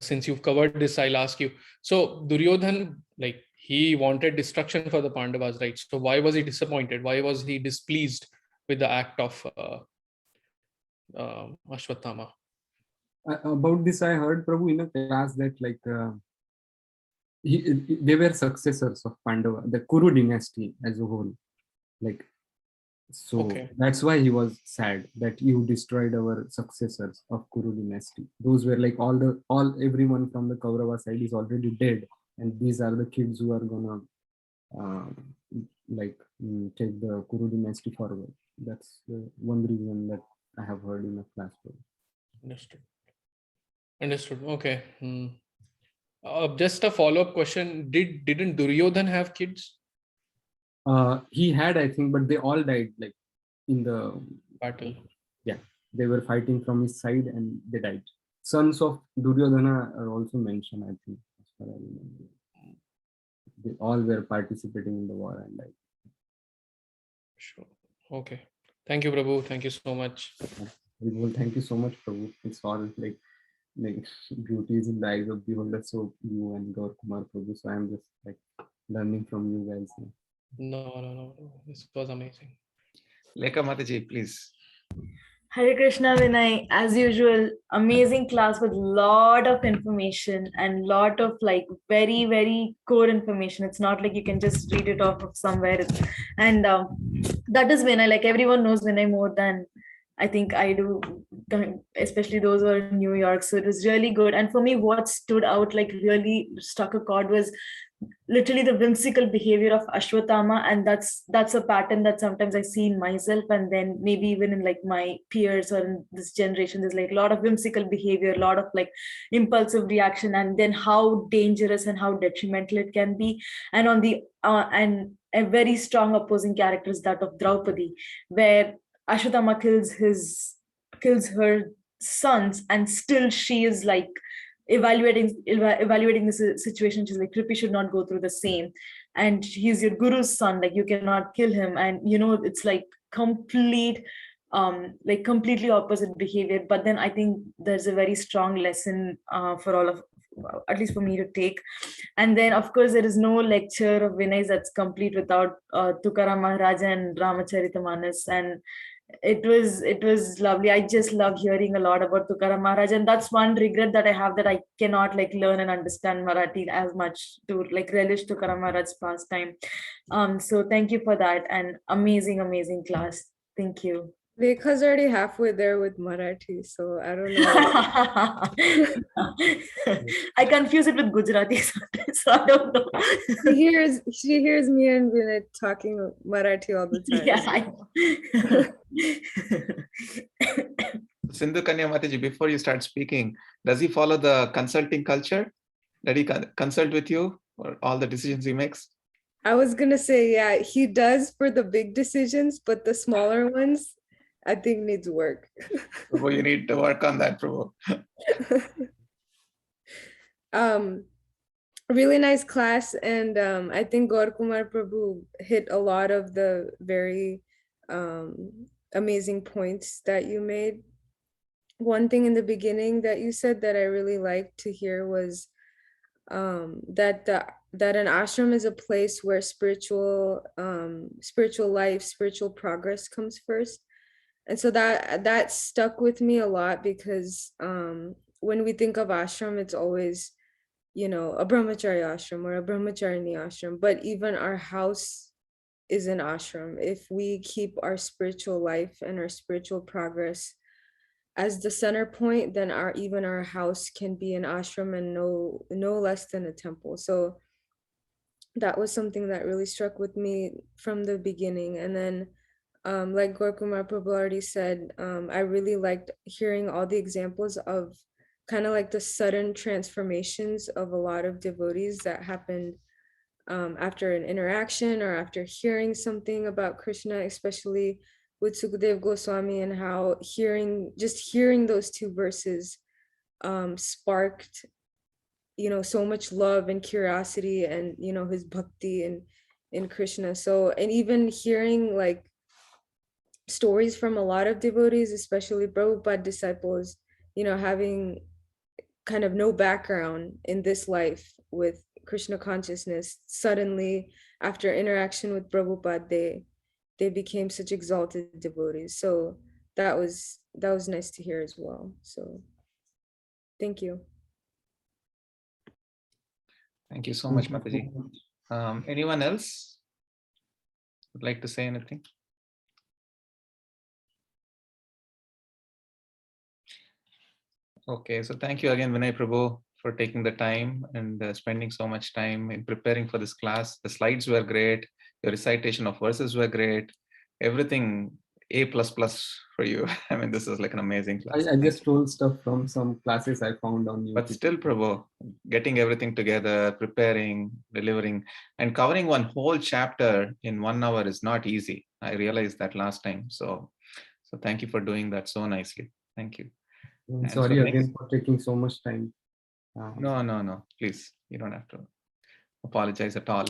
since you've covered this, I'll ask you. So Duryodhan, like, he wanted destruction for the Pandavas, right? So why was he disappointed? Why was he displeased with the act of Ashwathama? About this, I heard Prabhu in a class that like they were successors of Pandava, the Kuru dynasty as a whole. Like, so Okay. that's why he was sad that you destroyed our successors of Kuru dynasty. Those were like everyone from the Kaurava side is already dead, and these are the kids who are gonna take the Kuru dynasty forward. That's one reason that I have heard in a class. Understood. Okay. Just a follow-up question. Didn't Duryodhan have kids? He had, I think, but they all died like in the Battle. Yeah, they were fighting from his side and they died. Sons of Duryodhana are also mentioned, I think, as far as I remember. They all were participating in the war and died. Sure. Okay. Thank you, Prabhu. Thank you so much. Well, thank you so much, Prabhu. It's all like beauty is in the eyes of beholder. So you and Gaur Kumar Prabhu. So I'm just like learning from you guys. No. This was amazing. Lekha Mataji, please. Hare Krishna, Vinay. As usual, amazing class with lot of information and lot of like very, very core information. It's not like you can just read it off of somewhere. And that is Vinay. Like everyone knows Vinay more than I think I do, especially those who are in New York. So it was really good. And for me, what stood out, like really struck a chord, was literally the whimsical behavior of Ashwatthama, and that's a pattern that sometimes I see in myself, and then maybe even in like my peers or in this generation. There's like a lot of whimsical behavior, a lot of like impulsive reaction, and then how dangerous and how detrimental it can be. And on the and a very strong opposing character is that of Draupadi, where Ashwatthama kills her sons, and still she is like evaluating the situation. She's like, Kripi should not go through the same, and he's your guru's son, like you cannot kill him. And it's like completely opposite behavior. But then I think there's a very strong lesson for all of, at least for me, to take. And then of course there is no lecture of Vinay that's complete without Tukaram Maharaj and Ramacharita and it was lovely. I just love hearing a lot about Tukaram Maharaj, and that's one regret that I have, that I cannot like learn and understand Marathi as much to like relish Tukaram Maharaj's pastime. So thank you for that, and amazing class. Thank you. Lekha's already halfway there with Marathi, so I don't know. I confuse it with Gujarati sometimes, so I don't know. She hears me and Vinay talking Marathi all the time. Yeah, I Sindhu Kanya Mataji, before you start speaking, does he follow the consulting culture? Did he consult with you for all the decisions he makes? I was gonna say, yeah, he does for the big decisions, but the smaller ones, I think needs work. Prabhu, you need to work on that, Prabhu. Really nice class, and I think Gaur Kumar Prabhu hit a lot of the very amazing points that you made. One thing in the beginning that you said that I really liked to hear was that an ashram is a place where spiritual life, spiritual progress comes first. And so that stuck with me a lot, because when we think of ashram, it's always, a brahmachari ashram or a brahmacharini ashram, but even our house is an ashram. If we keep our spiritual life and our spiritual progress as the center point, then even our house can be an ashram and no less than a temple. So that was something that really struck with me from the beginning. And then like Gaur Kumar Prabhu already said, I really liked hearing all the examples of kind of like the sudden transformations of a lot of devotees that happened after an interaction or after hearing something about Krishna, especially with Sukadev Goswami, and how hearing those two verses sparked, so much love and curiosity and, his bhakti in Krishna. So, and even hearing like stories from a lot of devotees, especially Prabhupada disciples, having kind of no background in this life with Krishna consciousness, suddenly after interaction with Prabhupada, they became such exalted devotees. So that was nice to hear as well. So thank you. Thank you so much, Mataji. Anyone else would like to say anything? Okay, so thank you again, Vinay Prabhu, for taking the time and spending so much time in preparing for this class. The slides were great. Your recitation of verses were great. Everything A++ for you. I mean, this is like an amazing class. I just stole stuff from some classes I found on YouTube. But still, Prabhu, getting everything together, preparing, delivering, and covering one whole chapter in 1 hour is not easy. I realized that last time. So thank you for doing that so nicely. Thank you. Sorry again for taking so much time. No, please, you don't have to apologize at all.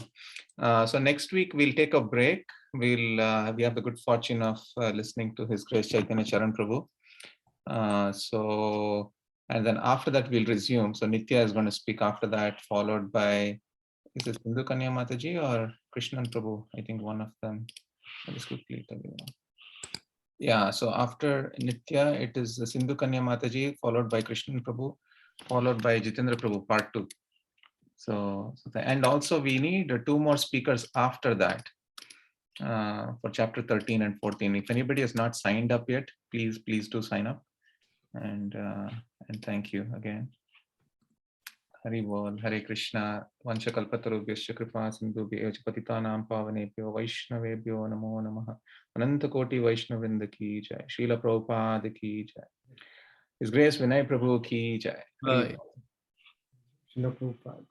So next week we'll take a break we have the good fortune of listening to His Grace Chaitanya Charan Prabhu. And then after that we'll resume. So Nitya is going to speak after that, followed by, is it Sindhu Kanya Mataji or Krishnan Prabhu? I think one of them. I'll just quickly tell you. Yeah, so after Nitya, it is Sindhu Kanya Mataji, followed by Krishnan Prabhu, followed by Jitendra Prabhu, part 2. And also we need 2 more speakers after that for chapter 13 and 14. If anybody has not signed up yet, please do sign up. And thank you again. Hari Bol, Hare Krishna, Vansha Kalpatarubhyascha Kripa Sindhubhyo Patitanam Pavanebhyo Vaishnavebhyo Namo Namaha, Ananta Koti Vaishnavinda ki jai, Srila Prabhupada ki jai, His Grace Vinay Prabhu ki jai. Hari Bol. Srila Prabhupada.